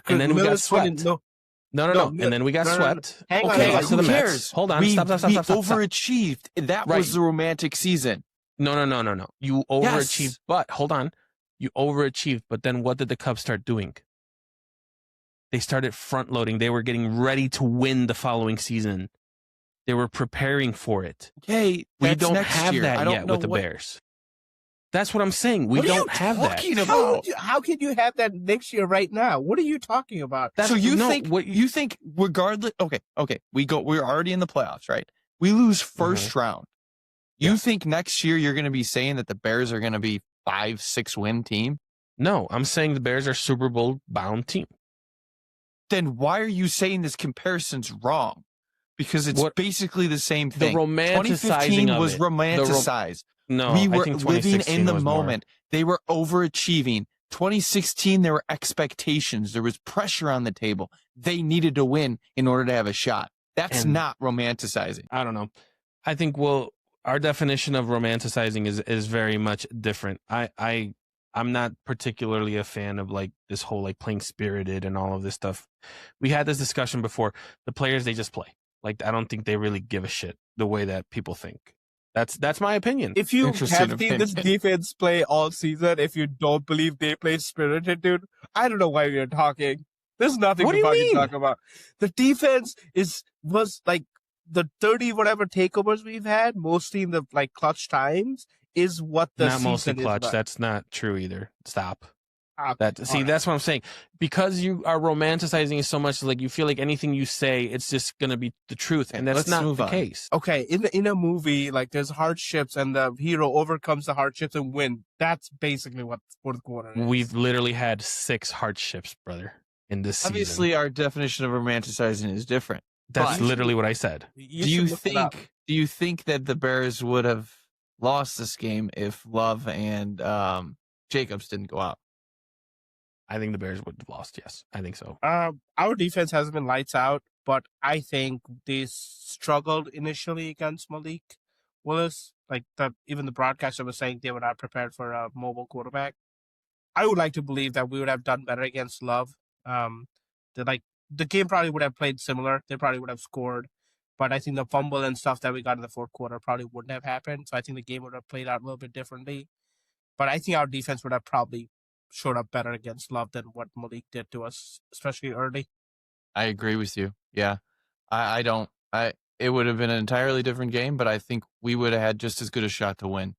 And then we got Miller's funny- swept. No, No. No, And then we got no, no, no. swept. Hang on, Okay, hang on. to Who the Mets. cares? Hold on. We Stop. overachieved. That Right. was the romantic season. No. You overachieved, but hold on. You overachieved, but then what did the Cubs start doing? They started front loading. They were getting ready to win the following season. They were preparing for it. Okay, We that's don't next have year. I that don't yet know with the what- Bears. That's what I'm saying. We What are you don't have that. talking about? how can you have that next year right now? What are you talking about? That's, So you no, think what you think regardless? Okay. We're already in the playoffs, right? We lose 1st round. You Yeah. think next year you're going to be saying that the Bears are going to be 5-6 win team? No, I'm saying the Bears are Super Bowl bound team. Then why are you saying this comparison's wrong? Because it's What- basically the same The thing. romanticizing 2015 of was it. romanticized. No, we I were think living 2016 in the was more. moment. They were overachieving. 2016, there were expectations. There was pressure on the table. They needed to win in order to have a shot. That's And- not romanticizing. I don't know. I think our definition of romanticizing is very much different. I'm not particularly a fan of like this whole like playing spirited and all of this stuff. We had this discussion before. The players, they just play. Like I don't think they really give a shit the way that people think. That's my opinion. If you Interesting have seen this opinion. defense play all season, if you don't believe they play spirited, dude, I don't know why we're talking. There's nothing What to do you fucking mean? talk about. The defense was like the 30 whatever takeovers we've had, mostly in the like clutch times, is what the Not mostly season is clutch. about. That's not true either. Stop. Ah, That's alright. that's what I'm saying. Because you are romanticizing it so much, like you feel like anything you say, it's just gonna be the truth, and that's Let's not move the on. case. Okay, in a movie, like there's hardships and the hero overcomes the hardships and win. That's basically what fourth quarter is. We've literally had 6 hardships, brother, in this season. Obviously, our definition of romanticizing is different. That's but- literally what I said. Do you think that the Bears would have lost this game if Love and Jacobs didn't go out? I think the Bears would have lost. Yes, I think so. Our defense has been lights out, but I think they struggled initially against Malik Willis. Like even the broadcaster was saying they were not prepared for a mobile quarterback. I would like to believe that we would have done better against Love. The game probably would have played similar. They probably would have scored, but I think the fumble and stuff that we got in the fourth quarter probably wouldn't have happened. So I think the game would have played out a little bit differently. But I think our defense would have probably showed up better against Love than what Malik did to us, especially early. I agree with you. Yeah. It would have been an entirely different game, but I think we would have had just as good a shot to win.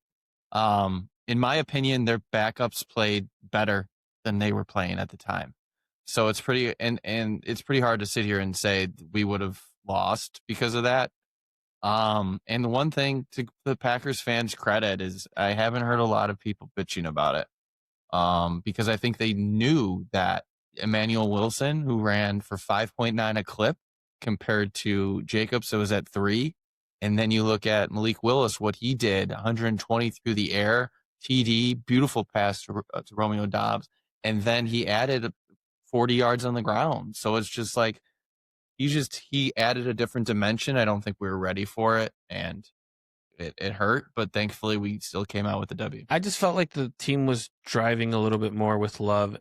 In my opinion, their backups played better than they were playing at the time. So it's pretty and it's pretty hard to sit here and say we would have lost because of that. And the one thing to the Packers fans' credit is I haven't heard a lot of people bitching about it. Because I think they knew that Emmanuel Wilson, who ran for 5.9 a clip compared to Jacobs, that was at 3. And then you look at Malik Willis, what he did, 120 through the air, TD, beautiful pass to Romeo Dobbs. And then he added 40 yards on the ground. So it's just like, he added a different dimension. I don't think we were ready for it. And it hurt, but thankfully we still came out with the W. I just felt like the team was driving a little bit more with Love.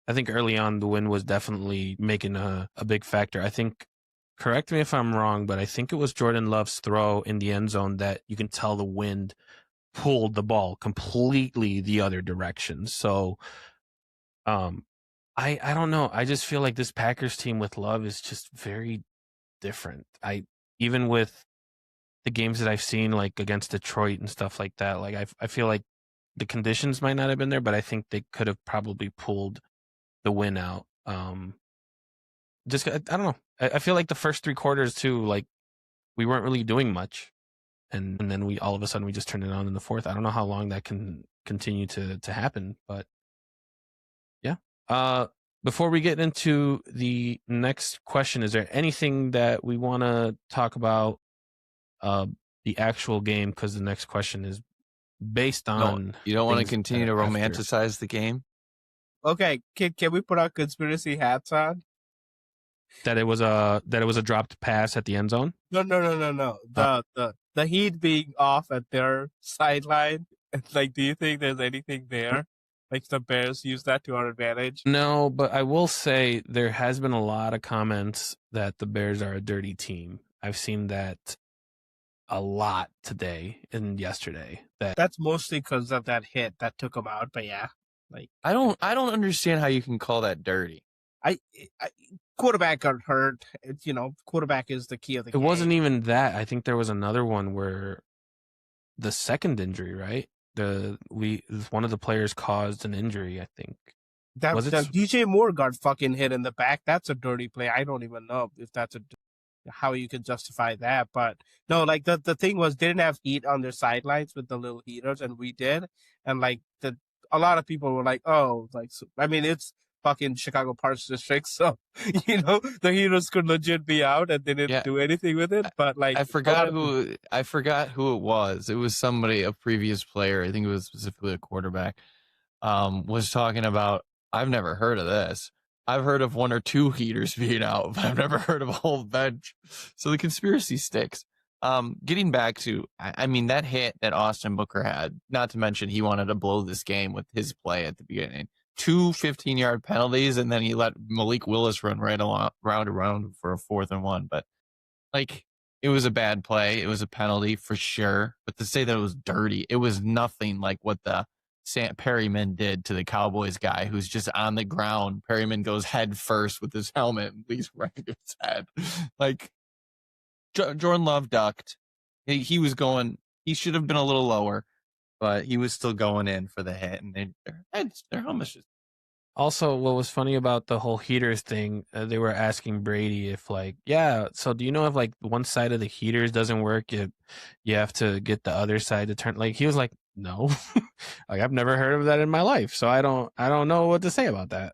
I think early on the win was definitely making a big factor. I think, correct me if I'm wrong, but I think it was Jordan Love's throw in the end zone that you can tell the wind pulled the ball completely the other direction. So I don't know. I just feel like this Packers team with Love is just very different. Even with the games that I've seen, like against Detroit and stuff like that, like I feel like the conditions might not have been there, but I think they could have probably pulled the win out. I don't know. I feel like the first 3 quarters too, like we weren't really doing much, and then we all of a sudden we just turned it on in the fourth. I don't know how long that can continue to happen, but yeah. Before we get into the next question, is there anything that we want to talk about? The actual game, because the next question is based on. You don't want to things continue to romanticize the game? Okay, can we put our conspiracy hats on? that it was a dropped pass at the end zone. No. The Heat being off at their sideline. Like, do you think there's anything there? Like the Bears use that to our advantage? No, but I will say there has been a lot of comments that the Bears are a dirty team. I've seen that a lot today and yesterday. That's mostly because of that hit that took them out. But yeah, like I don't understand how you can call that dirty. I quarterback got hurt. Quarterback is the key of the game. It wasn't even that. I think there was another one where the second injury, right? One of the players caused an injury, I think. That DJ Moore got fucking hit in the back. That's a dirty play. I don't even know if that's how you can justify that. But no, like the thing was they didn't have heat on their sidelines with the little heaters, and we did. And like a lot of people were like, oh, like I mean, it's fucking Chicago Parks District, so the heaters could legit be out and they didn't do anything with it. But like I forgot who it was. It was somebody, a previous player. I think it was specifically a quarterback. Was talking about. I've never heard of this. I've heard of 1 or 2 heaters being out, but I've never heard of a whole bench. So the conspiracy sticks. Getting back to, I mean, that hit that Austin Booker had, not to mention he wanted to blow this game with his play at the beginning. 2 15-yard penalties, and then he let Malik Willis run right along round for a 4th and 1. But like, it was a bad play. It was a penalty for sure. But to say that it was dirty, it was nothing like what the Perryman did to the Cowboys guy who's just on the ground. Perryman goes head first with his helmet and leaves right in his head. Like, Jordan Love ducked. He was going, he should have been a little lower, but he was still going in for the hit, and their helmets just. Also, what was funny about the whole heaters thing, they were asking Brady if so do you know if like one side of the heaters doesn't work, you have to get the other side to turn? Like, he was like, no, like I've never heard of that in my life, so I don't know what to say about that.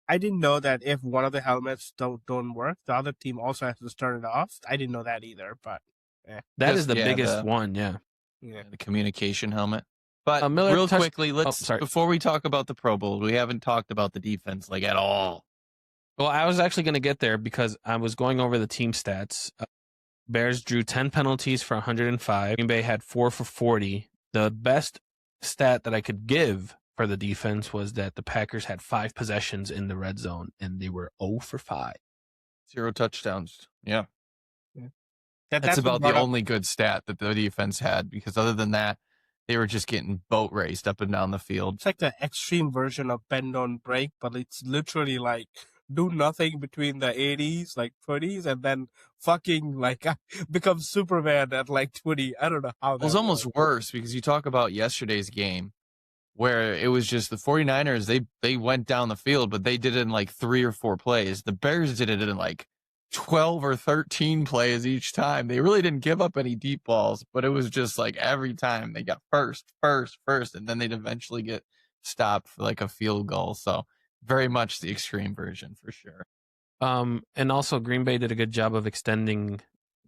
I didn't know that if one of the helmets don't work, the other team also has to turn it off. I didn't know that either, but that is the biggest one, the communication helmet. But Miller real quickly, before we talk about the Pro Bowl, we haven't talked about the defense like at all. Well, I was actually going to get there because I was going over the team stats. Bears drew 10 penalties for 105. Green Bay had 4 for 40. The best stat that I could give for the defense was that the Packers had 5 possessions in the red zone, and they were 0 for 5. 0 touchdowns. Yeah. That's about the only good stat that the defense had, because other than that, they were just getting boat raced up and down the field. It's like the extreme version of bend don't break, but it's literally like do nothing between the 80s, like 20s, and then fucking like become Superman at like 20. I don't know how that It was almost works. worse because you talk about yesterday's game where it was just the 49ers, they went down the field, but they did it in like 3 or 4 plays. The Bears did it in like 12 or 13 plays each time. They really didn't give up any deep balls, but it was just like every time they got first, and then they'd eventually get stopped for like a field goal. So very much the extreme version for sure. And also Green Bay did a good job of extending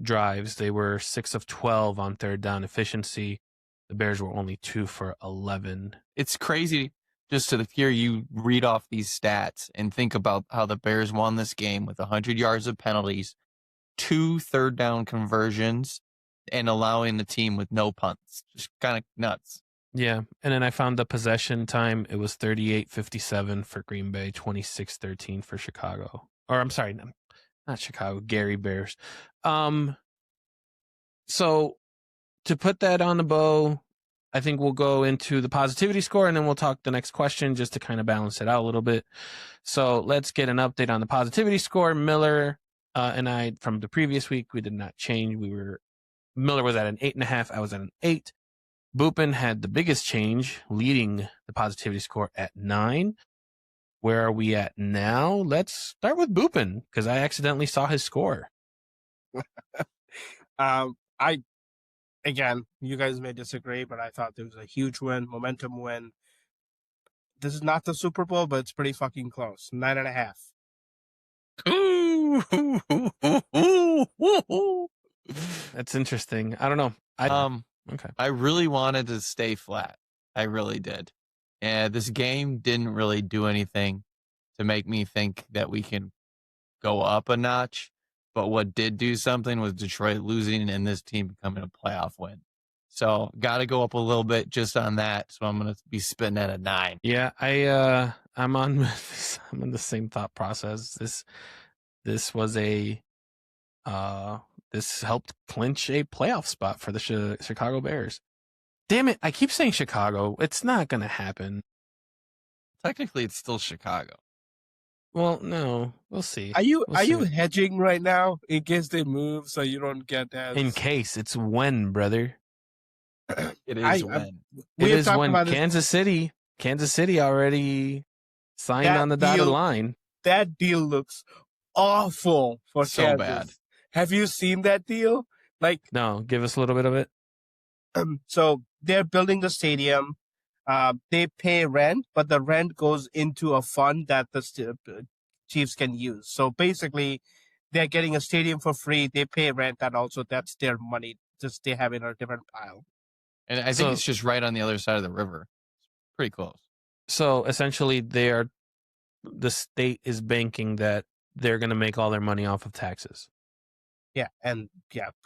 drives. They were 6 of 12 on third down efficiency. The Bears were only 2 for 11. It's crazy just to hear you read off these stats and think about how the Bears won this game with 100 yards of penalties, 2 third down conversions, and allowing the team with no punts. Just kind of nuts. Yeah, and then I found the possession time. It was 38-57 for Green Bay, 26-13 for Chicago. Or I'm sorry, not Chicago, Gary Bears. So to put that on the bow, I think we'll go into the positivity score and then we'll talk the next question just to kind of balance it out a little bit. So let's get an update on the positivity score. Miller and I, from the previous week, we did not change. Miller was at an 8.5. I was at an 8. Boopin had the biggest change, leading the positivity score at 9. Where are we at now? Let's start with Boopin because I accidentally saw his score. Again, you guys may disagree, but I thought there was a huge win, momentum win. This is not the Super Bowl, but it's pretty fucking close. 9.5. That's interesting. I don't know. Okay. I really wanted to stay flat. I really did. And this game didn't really do anything to make me think that we can go up a notch. But what did do something was Detroit losing and this team becoming a playoff win. So got to go up a little bit just on that. So I'm going to be spitting at a 9. Yeah, I'm on the same thought process. This was this helped clinch a playoff spot for the Chicago Bears. Damn it, I keep saying Chicago. It's not going to happen. Technically, it's still Chicago. Well, no, we'll see. Are you We'll see. hedging right now in case they move so you don't get as In case, it's when, brother. It is when. It we have is talked when about this- Kansas City already signed That on the dotted deal- line. that deal looks awful for So Kansas. bad. Have you seen that deal? Like, No, give us a little bit of it. so they're building the stadium. They pay rent, but the rent goes into a fund that the Chiefs can use. So basically, they're getting a stadium for free. They pay rent, and also that's their money. Just they have it in a different pile. And I think So- it's just right on the other side of the river. Pretty close. So essentially, the state is banking that they're going to make all their money off of taxes. Yeah, and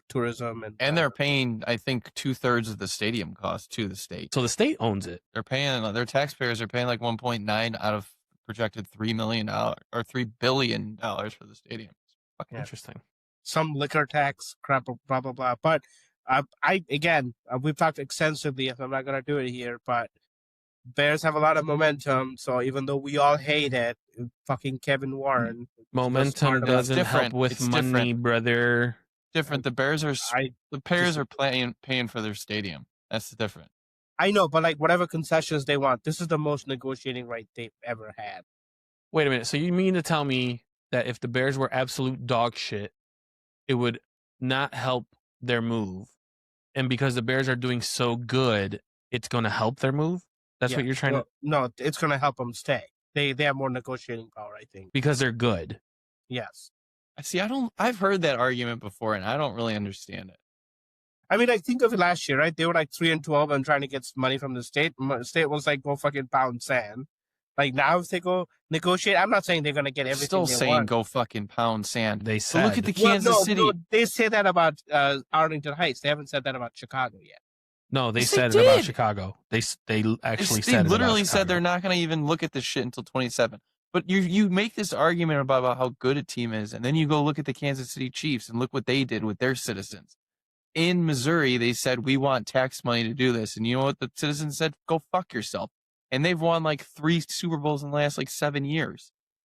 tourism And they're paying, I think, 2/3 of the stadium cost to the state. So the state owns it. They're paying, their taxpayers are paying like 1.9 out of projected $3 million or $3 billion for the stadium. It's fucking Interesting. some liquor tax, crap, blah blah blah. But we've talked extensively. So I'm not gonna do it here, but Bears have a lot of momentum. So even though we all hate it, fucking Kevin Warren. Momentum It's doesn't help different. with It's money, different. brother. different. The Bears are I paying for their stadium. That's the difference. I know, but like whatever concessions they want, this is the most negotiating right they've ever had. Wait a minute. So you mean to tell me that if the Bears were absolute dog shit, it would not help their move? And because the Bears are doing so good, it's going to help their move? That's Yeah. what you're trying to... No, it's going to help them stay. They have more negotiating power, I think. Because they're good. Yes. See, I've heard that argument before, and I don't really understand it. I mean, I think of it last year, right? They were like 3-12 and trying to get money from the state. The state was like, go fucking pound sand. Like now, if they go negotiate, I'm not saying they're going to get everything. Still they saying want. go fucking pound sand. They But said... look at the Well, Kansas City. No, they say that about Arlington Heights. They haven't said that about Chicago yet. No, they Yes, they said it about did. Chicago. They actually They said it literally about said Chicago. they're not going to even look at this shit until 27. But you make this argument about how good a team is, and then you go look at the Kansas City Chiefs and look what they did with their citizens. In Missouri, they said, we want tax money to do this. And you know what the citizens said? Go fuck yourself. And they've won like 3 Super Bowls in the last like 7 years.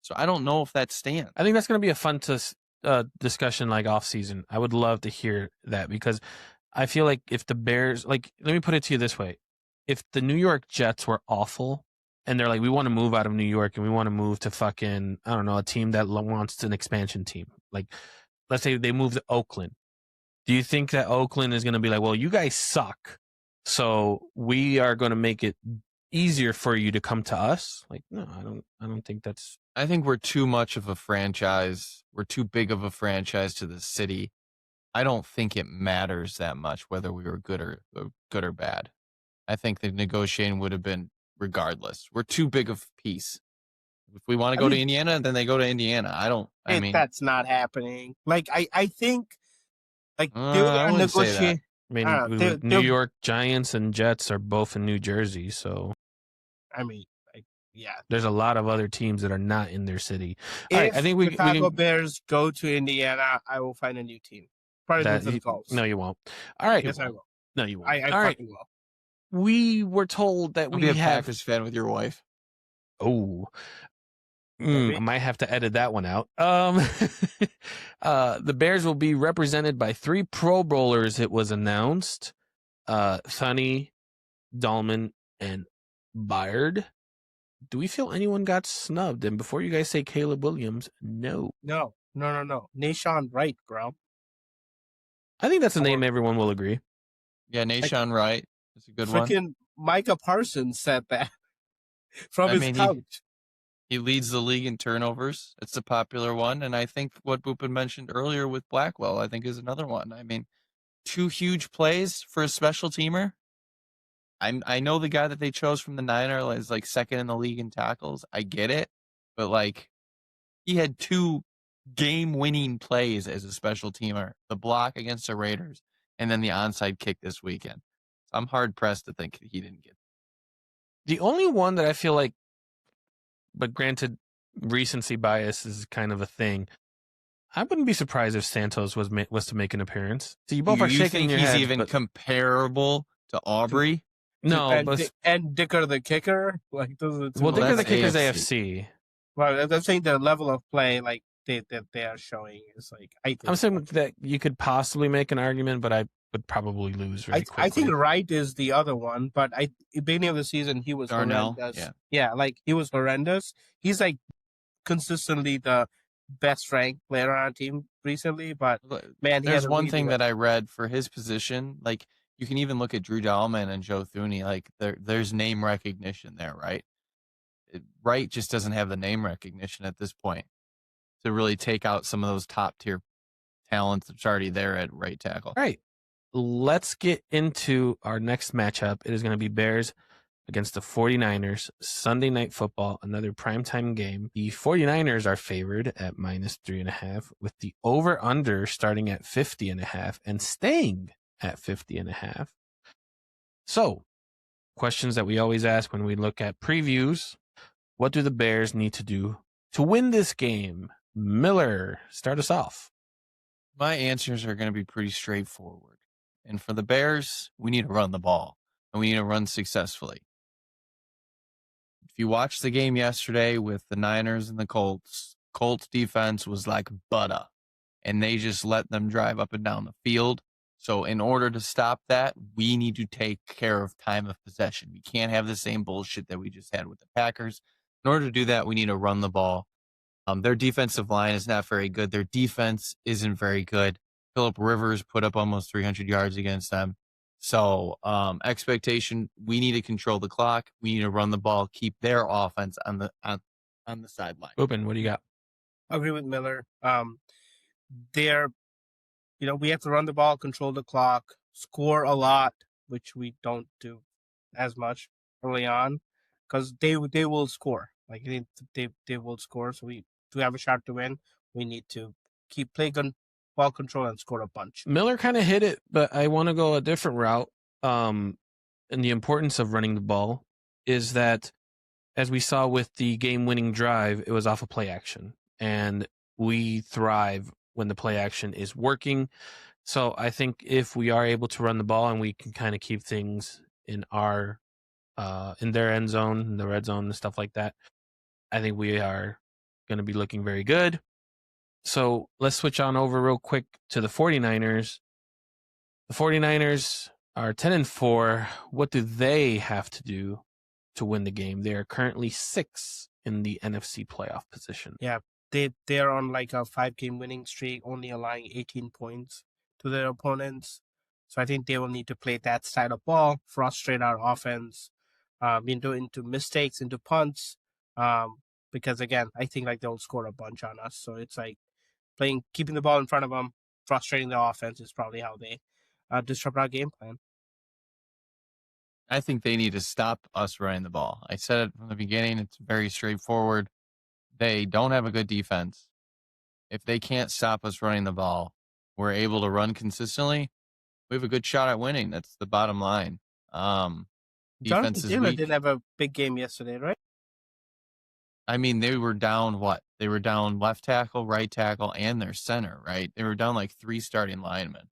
So I don't know if that stands. I think that's going to be a fun discussion like off season. I would love to hear that because I feel like if the Bears, like, let me put it to you this way. If the New York Jets were awful and they're like, we want to move out of New York and we want to move to fucking, I don't know, a team that wants an expansion team. Like, let's say they move to Oakland. Do you think that Oakland is going to be like, well, you guys suck, so we are going to make it easier for you to come to us? Like, no, I don't think that's. I think we're too much of a franchise. We're too big of a franchise to the city. I don't think it matters that much whether we were good or bad. I think the negotiating would have been regardless. We're too big of a piece. If we want to go to Indiana, then they go to Indiana. I mean, that's not happening. Like I think, like they I were gonna wouldn't say that. negotiate. I mean, I don't know, New York Giants and Jets are both in New Jersey, so I mean, like, yeah. there's a lot of other teams that are not in their city. All If right, I think we Chicago can. Bears go to Indiana, I will find a new team. Probably That, move to the Colts. no, you won't. All right. Yes, I will. No, you won't. I All right. fucking will. We were told that Don't we be a have. Packers fan with your wife. Oh, Maybe. I might have to edit that one out. The Bears will be represented by 3 Pro Bowlers. It was announced. Sonny, Dahlman, and Byard. Do we feel anyone got snubbed? And before you guys say Caleb Williams, no. No. Nashawn Wright, bro. I think that's a name everyone will agree. Yeah, Nashawn Wright is a good one. Freaking Micah Parsons said that from his couch. He leads the league in turnovers. It's a popular one. And I think what Boopin mentioned earlier with Blackwell, I think is another one. I mean, 2 huge plays for a special teamer. I know the guy that they chose from the Niner is like second in the league in tackles. I get it. But like, he had 2 game-winning plays as a special teamer. The block against the Raiders and then the onside kick this weekend. So I'm hard-pressed to think he didn't get. The only one that I feel like, but granted, recency bias is kind of a thing. I wouldn't be surprised if Santos was to make an appearance. So you both are shaking your he's head. even but comparable to Aubrey? no, and, but and Dicker the kicker, like those are the two. well, Dicker the that's Kicker's AFC. AFC. Well, I'm saying the level of play, like they are showing is like I think. I'm saying that you could possibly make an argument, but I would probably lose very quickly. I think Wright is the other one, but beginning of the season he was Darnell, horrendous. Yeah, like he was horrendous. He's like consistently the best ranked player on our team recently, but man, there's one thing that I read for his position. Like, you can even look at Drew Dahlman and Joe Thuney. Like, there's name recognition there, right? Wright just doesn't have the name recognition at this point to really take out some of those top tier talents that's already there at right tackle. All right, let's get into our next matchup. It is going to be Bears against the 49ers, Sunday Night Football, another primetime game. The 49ers are favored at -3.5, with the over-under starting at 50.5 and staying at 50.5. So, questions that we always ask when we look at previews. What do the Bears need to do to win this game? Miller, start us off. My answers are going to be pretty straightforward. And for the Bears, we need to run the ball, and we need to run successfully. If you watched the game yesterday with the Niners and the Colts defense was like butter, and they just let them drive up and down the field. So in order to stop that, we need to take care of time of possession. We can't have the same bullshit that we just had with the Packers. In order to do that, we need to run the ball. Their defensive line is not very good. Their defense isn't very good. Phillip Rivers put up almost 300 yards against them. So expectation, we need to control the clock. We need to run the ball, keep their offense on the sideline. Open, what do you got? I agree with Miller. We have to run the ball, control the clock, score a lot, which we don't do as much early on, because they will score. Like they will score. So to have a shot to win, we need to keep playing ball control and score a bunch. Miller kind of hit it, but I want to go a different route. And the importance of running the ball is that, as we saw with the game-winning drive, it was off of play action, and we thrive when the play action is working. So I think if we are able to run the ball and we can kind of keep things in our in their end zone, in the red zone, and stuff like that, I think we are going to be looking very good. So let's switch on over real quick to the 49ers. The 49ers are 10-4. What do they have to do to win the game? They are currently 6th in the NFC playoff position. Yeah, they're on like a 5-game winning streak, only allowing 18 points to their opponents. So I think they will need to play that side of ball, frustrate our offense, into mistakes, into punts. Because again, I think like they'll score a bunch on us. So it's like keeping the ball in front of them, frustrating the offense is probably how they disrupt our game plan. I think they need to stop us running the ball. I said it from the beginning. It's very straightforward. They don't have a good defense. If they can't stop us running the ball, we're able to run consistently, we have a good shot at winning. That's the bottom line. Defense Jonathan is Taylor weak. didn't have a big game yesterday, right? I mean, they were down what? They were down left tackle, right tackle, and their center, right? They were down like 3 starting linemen.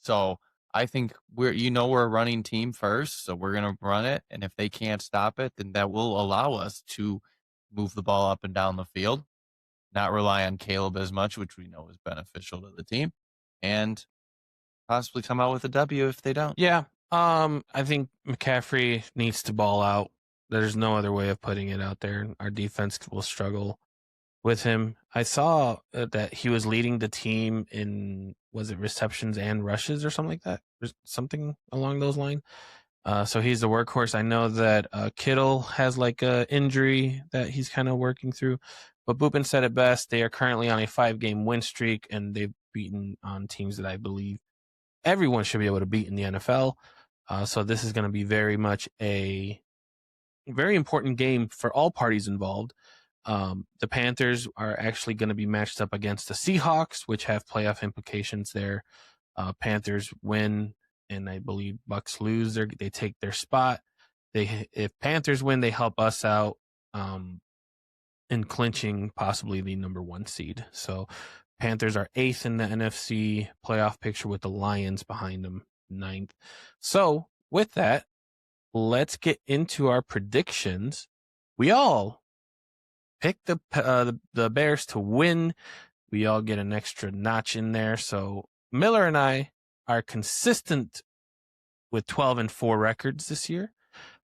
So I think we're a running team first, so we're gonna run it, and if they can't stop it, then that will allow us to move the ball up and down the field, not rely on Caleb as much, which we know is beneficial to the team, and possibly come out with a W if they don't. Yeah. I think McCaffrey needs to ball out. There's no other way of putting it out there. Our defense will struggle with him. I saw that he was leading the team in, was it receptions and rushes or something like that? Something along those lines. So he's the workhorse. I know that Kittle has like a injury that he's kind of working through. But Boopin said it best. They are currently on a 5-game win streak, and they've beaten on teams that I believe everyone should be able to beat in the NFL. So this is going to be very much a very important game for all parties involved. The Panthers are actually going to be matched up against the Seahawks, which have playoff implications there. Panthers win, and I believe Bucks lose. They take their spot. If Panthers win, they help us out in clinching possibly the number 1 seed. So Panthers are 8th in the NFC playoff picture with the Lions behind them, 9th. So with that, let's get into our predictions. We all picked the Bears to win. We all get an extra notch in there. So Miller and I are consistent with 12-4 records this year.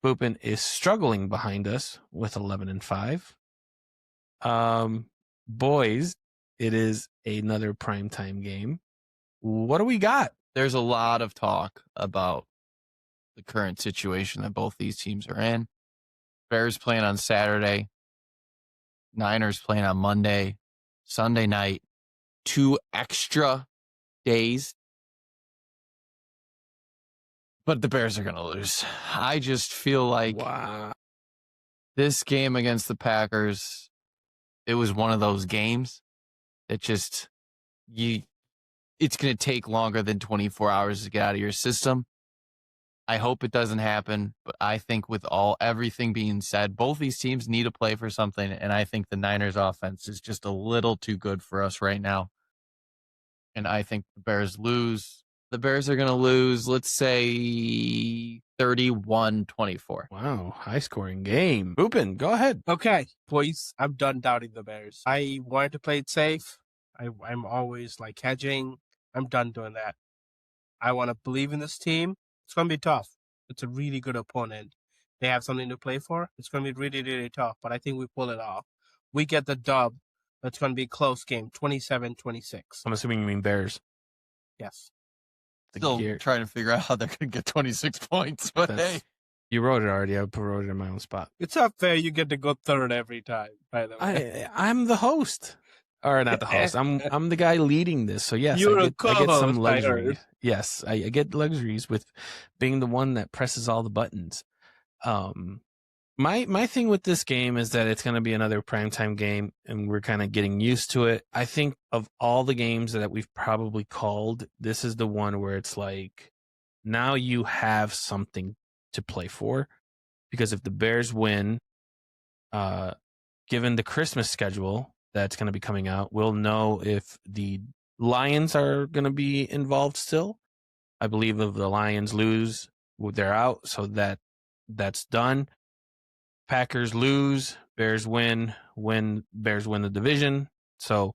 Boopin is struggling behind us with 11-5. Boys, it is another primetime game. What do we got? There's a lot of talk about the current situation that both these teams are in. Bears playing on Saturday, Niners playing on Monday, Sunday night, 2 extra days. But the Bears are going to lose. I just feel like this game against the Packers, it was one of those games that just it's going to take longer than 24 hours to get out of your system. I hope it doesn't happen, but I think with everything being said, both these teams need to play for something, and I think the Niners offense is just a little too good for us right now. And I think the Bears lose. The Bears are going to lose, let's say 31-24. Wow, high-scoring game. Boopin, go ahead. Okay, boys, I'm done doubting the Bears. I wanted to play it safe. I'm always like hedging. I'm done doing that. I want to believe in this team. It's going to be tough. It's a really good opponent. They have something to play for. It's going to be really, really tough, but I think we pull it off. We get the dub. It's going to be a close game, 27-26. I'm assuming you mean Bears. Yes. Still trying to figure out how they're going to get 26 points, but hey. You wrote it already. I wrote it in my own spot. It's not fair. You get to go third every time, by the way. I'm the host. Or not the host. I'm the guy leading this. So yes, You're I a get some co-host, I luxury. heard. Yes, I get luxuries with being the one that presses all the buttons. My thing with this game is that it's going to be another primetime game, and we're kind of getting used to it. I think of all the games that we've probably called, this is the one where it's like, now you have something to play for, because if the Bears win, given the Christmas schedule that's going to be coming out, we'll know if the Lions are going to be involved still. I believe if the Lions lose, they're out, so that's done. Packers lose, Bears win. Bears win the division. So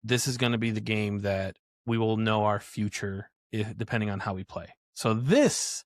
this is going to be the game that we will know our future depending on how we play. So this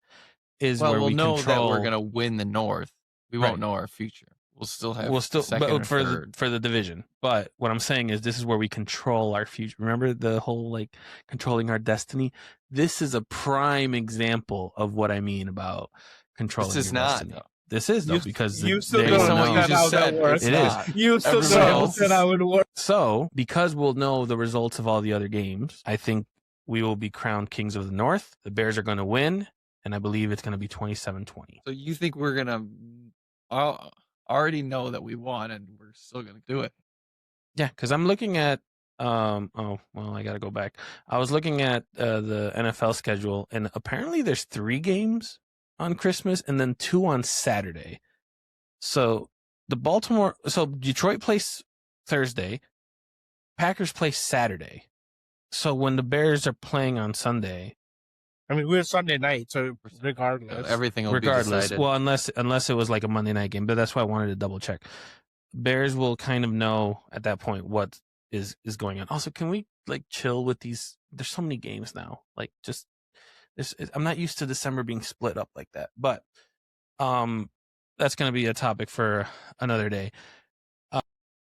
is Well, where we'll we know control. that we're gonna win the North. We Right. won't know our future. We'll still have second but or for third. the division. But what I'm saying is this is where we control our future. Remember the whole like controlling our destiny? This is a prime example of what I mean about controlling This is your not, destiny. though. This is though because you still they don't will Based on what know. you understand how just that said, works. it's It is. not. You still Everybody don't else understand how it works. So, because we'll know the results of all the other games, I think we will be crowned kings of the North. The Bears are going to win, and I believe it's going to be 27-20. So you think we're gonna already know that we won, and we're still gonna do it? Yeah, because I'm looking at oh well, I got to go back. I was looking at the NFL schedule, and apparently there's 3 games on Christmas and then 2 on Saturday. So Detroit plays Thursday, Packers play Saturday. So when the Bears are playing on Sunday, I mean, we're Sunday night, so regardless. Everything will be regardless, decided. well, unless it was like a Monday night game, but that's why I wanted to double check. Bears will kind of know at that point what is going on. Also, can we like chill with these? There's so many games now. Like, just this. I'm not used to December being split up like that. But that's going to be a topic for another day.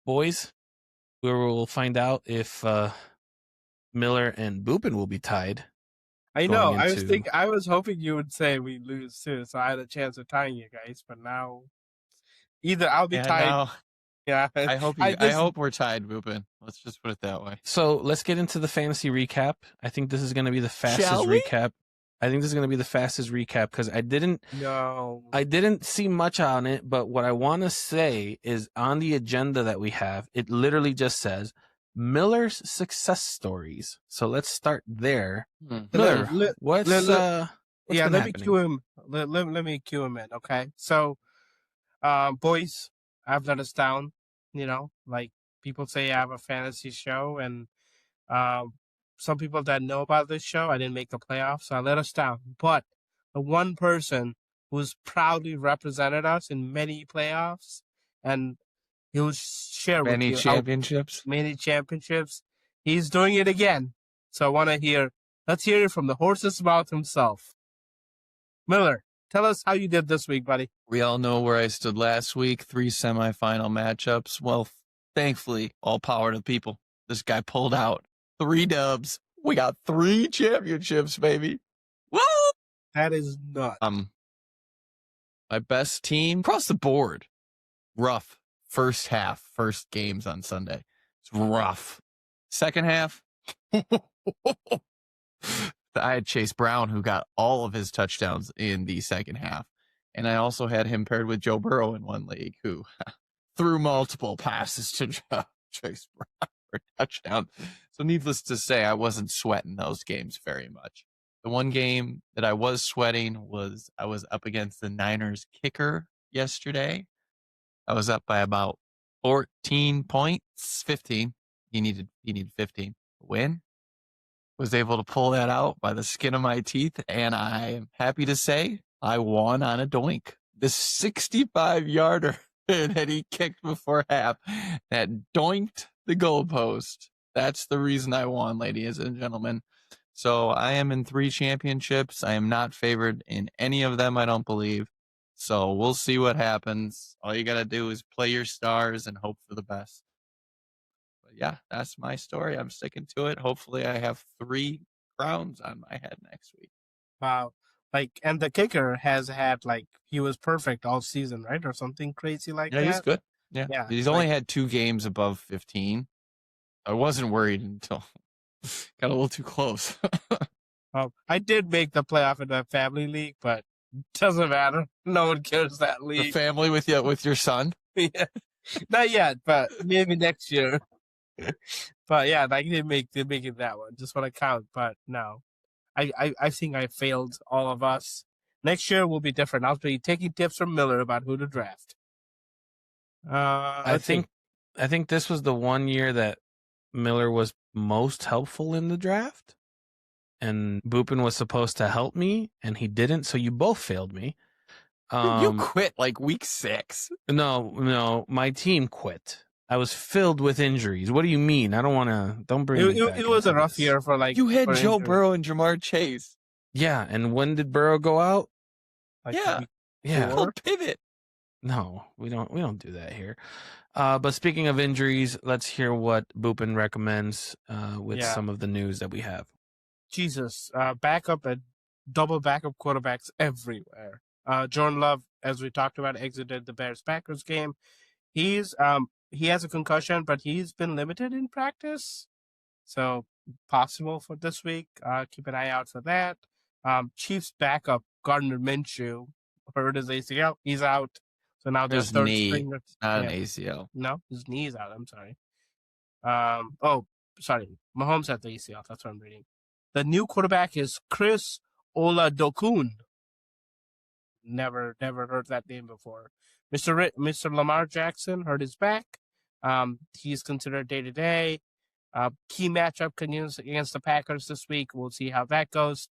Boys, we will find out if Miller and Boopin will be tied. I know. going I was hoping you would say we lose too, so I had a chance of tying you guys. But now, either I'll be Yeah, tied. no, Yeah, I hope I hope we're tied, Boopin. Let's just put it that way. So let's get into the fantasy recap. I think this is going to be the fastest Shall we? recap. I think this is going to be the fastest recap because I didn't see much on it, but what I want to say is on the agenda that we have, it literally just says Miller's success stories. So let's start there. Miller, what's let been me happening? cue him. Let me cue him in, okay? So, boys, I've let us down. You know, like people say, I have a fantasy show, and some people that know about this show, I didn't make the playoffs, so I let us down. But the one person who's proudly represented us in many playoffs, and he'll share with Many you championships. many championships. He's doing it again. So I want to hear. Let's hear it from the horse's mouth himself. Miller, tell us how you did this week, buddy. We all know where I stood last week. 3 semifinal matchups. Well, thankfully, all power to the people. This guy pulled out 3 dubs. We got 3 championships, baby. Woo! That is nuts. My best team across the board. Rough. First half, first games on Sunday. It's rough. Second half, I had Chase Brown, who got all of his touchdowns in the second half. And I also had him paired with Joe Burrow in one league, who threw multiple passes to Chase Brown for touchdown. So needless to say, I wasn't sweating those games very much. The one game that I was sweating was I was up against the Niners kicker yesterday. I was up by about 14 points, 15. He needed 15 to win. Was able to pull that out by the skin of my teeth, and I am happy to say I won on a doink. The 65-yarder that he kicked before half, that doinked the goalpost. That's the reason I won, ladies and gentlemen. So I am in 3 championships. I am not favored in any of them, I don't believe. So we'll see what happens. All you got to do is play your stars and hope for the best. But yeah, that's my story. I'm sticking to it. Hopefully I have 3 crowns on my head next week. Wow. Like, and the kicker has had, like, he was perfect all season, right? Or something crazy like Yeah, that. he's good. Yeah. Yeah, He's only had 2 games above 15. I wasn't worried until got a little too close. I did make the playoff in the family league, but doesn't matter. No one cares that The league. family with your son. Yeah. Not yet, but maybe next year. But yeah, I did make it that one. Just want to count, but no. I think I failed all of us. Next year will be different. I'll be taking tips from Miller about who to draft. I think this was the one year that Miller was most helpful in the draft, and Boopin was supposed to help me, and he didn't. So you both failed me. You quit like week 6. No, my team quit. I was filled with injuries. What do you mean? I don't want to. Don't bring me back. It was a into rough this. year for You had for Joe injury. Burrow and Jamar Chase. Yeah, and when did Burrow go out? Yeah. week Yeah. four. Pivot. No, we don't do that here. But speaking of injuries, let's hear what Boopin recommends with Yeah. some of the news that we have. Jesus, double backup quarterbacks everywhere. Jordan Love, as we talked about, exited the Bears-Packers game. He has a concussion, but he's been limited in practice, so possible for this week. Keep an eye out for that. Chiefs backup Gardner Minshew hurt his ACL. He's out. So now their His third knee, stringer. not an Yeah. ACL. No, his knee is out. I'm sorry. Sorry. Mahomes had the ACL. That's what I'm reading. The new quarterback is Chris Oladokun. Never heard that name before. Mr. Lamar Jackson hurt his back. He's considered day to day. Key matchup continues against the Packers this week. We'll see how that goes.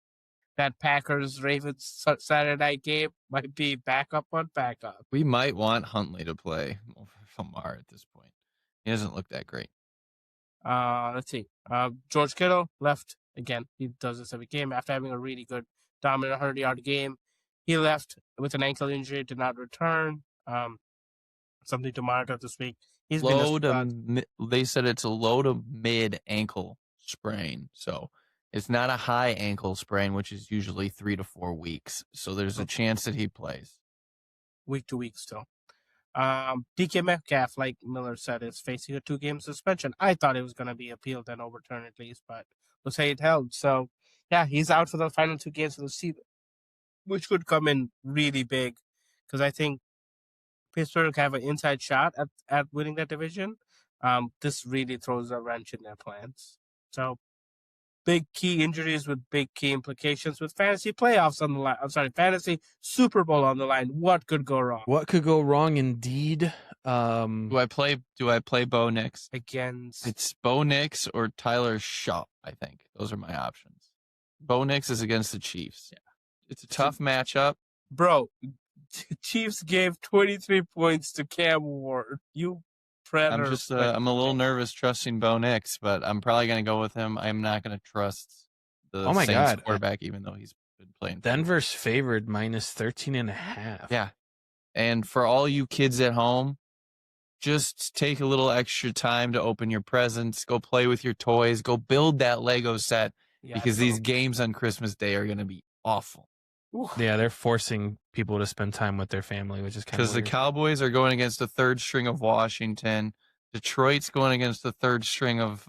That Packers-Ravens Saturday night game might be backup on backup. We might want Huntley to play over Lamar at this point. He doesn't look that great. Let's see. George Kittle left again. He does this every game after having a really good, dominant 100-yard game. He left with an ankle injury, did not return. Something to monitor this week. He's They said it's a low to mid ankle sprain, so it's not a high ankle sprain, which is usually 3 to 4 weeks. So there's a chance that he plays week to week still. DK Metcalf, like Miller said, is facing a 2-game suspension. I thought it was going to be appealed and overturned at least, but we'll say it held. So, yeah, he's out for the final 2 games of the season, which could come in really big because I think Pittsburgh have an inside shot at winning that division. This really throws a wrench in their plans. So, big key injuries with big key implications with fantasy playoffs on the line. I'm sorry, fantasy Super Bowl on the line. What could go wrong? What could go wrong indeed? Do I play Bo Nix? Against It's Bo Nix or Tyler Shaw, I think. Those are my options. Bo Nix is against the Chiefs. Yeah. It's a tough matchup. Bro, Chiefs gave 23 points to Cam Ward. You predator. I'm a little nervous trusting Bo Nix, but I'm probably going to go with him. I'm not going to trust the Saints quarterback, even though he's been playing. Denver's favored minus 13.5. Yeah. And for all you kids at home, just take a little extra time to open your presents, go play with your toys, go build that Lego set, because these games on Christmas Day are going to be awful. Yeah, they're forcing people to spend time with their family, which is kind of because the Cowboys are going against the third string of Washington. Detroit's going against the third string of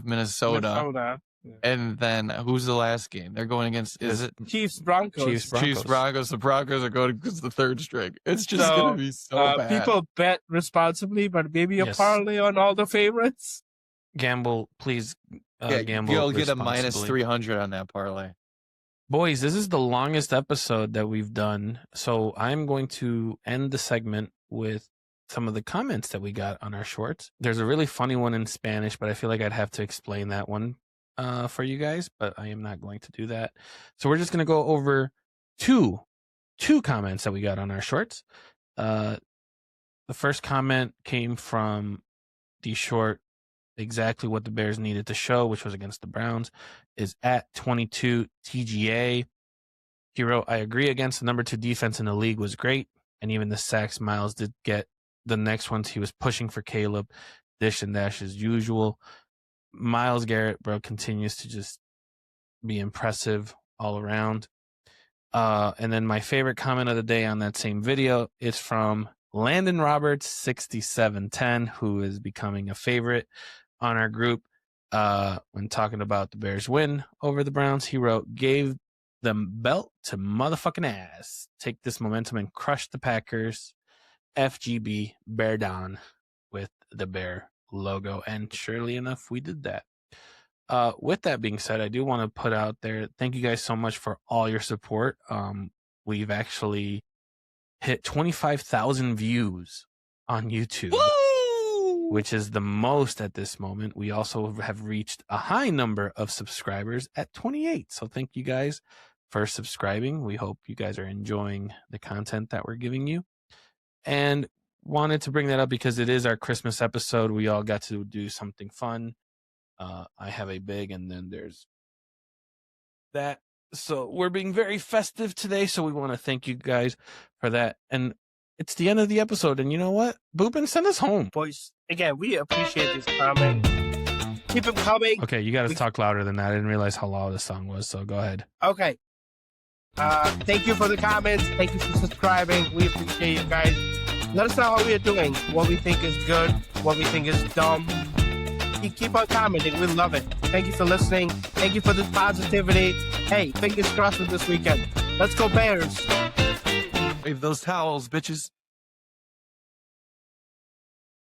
Minnesota. Yeah. And then who's the last game? They're going against Chiefs Broncos. Chiefs Broncos. The Broncos are going against the third string. It's just going to be so bad. People bet responsibly, but maybe a parlay on all the favorites. Gamble, please. Gamble. You'll get a minus 300 on that parlay. Boys, this is the longest episode that we've done, so I'm going to end the segment with some of the comments that we got on our shorts. There's a really funny one in Spanish, but I feel like I'd have to explain that one for you guys, but I am not going to do that. So we're just going to go over two comments that we got on our shorts. The first comment came from the short exactly what the Bears needed to show, which was against the Browns, is at 22 TGA. He wrote, I agree against the number 2 defense in the league was great, and even the sacks Miles did get. The next ones, he was pushing for Caleb, dish and dash as usual. Myles Garrett, bro, continues to just be impressive all around. And then my favorite comment of the day on that same video is from Landon Roberts, 6710, who is becoming a favorite on our group. When talking about the Bears win over the Browns, he wrote, gave them belt to motherfucking ass. Take this momentum and crush the Packers. FGB Bear Down with the Bear logo. And surely enough, we did that. With that being said, I do want to put out there, thank you guys so much for all your support. We've actually hit 25,000 views on YouTube. Woo! Which is the most at this moment. We also have reached a high number of subscribers at 28. So thank you guys for subscribing. We hope you guys are enjoying the content that we're giving you. And wanted to bring that up because it is our Christmas episode. We all got to do something fun. I have a big, and then there's that. So we're being very festive today. So we want to thank you guys for that. And it's the end of the episode. And you know what? Boopin, send us home. Boys, again, we appreciate these comments. Keep them coming. Okay, you got to talk louder than that. I didn't realize how loud the song was. So go ahead. Okay. Thank you for the comments. Thank you for subscribing. We appreciate you guys. Let us know how we are doing. What we think is good. What we think is dumb. Keep on commenting. We love it. Thank you for listening. Thank you for this positivity. Hey, fingers crossed for this weekend. Let's go Bears. Wave those towels, bitches.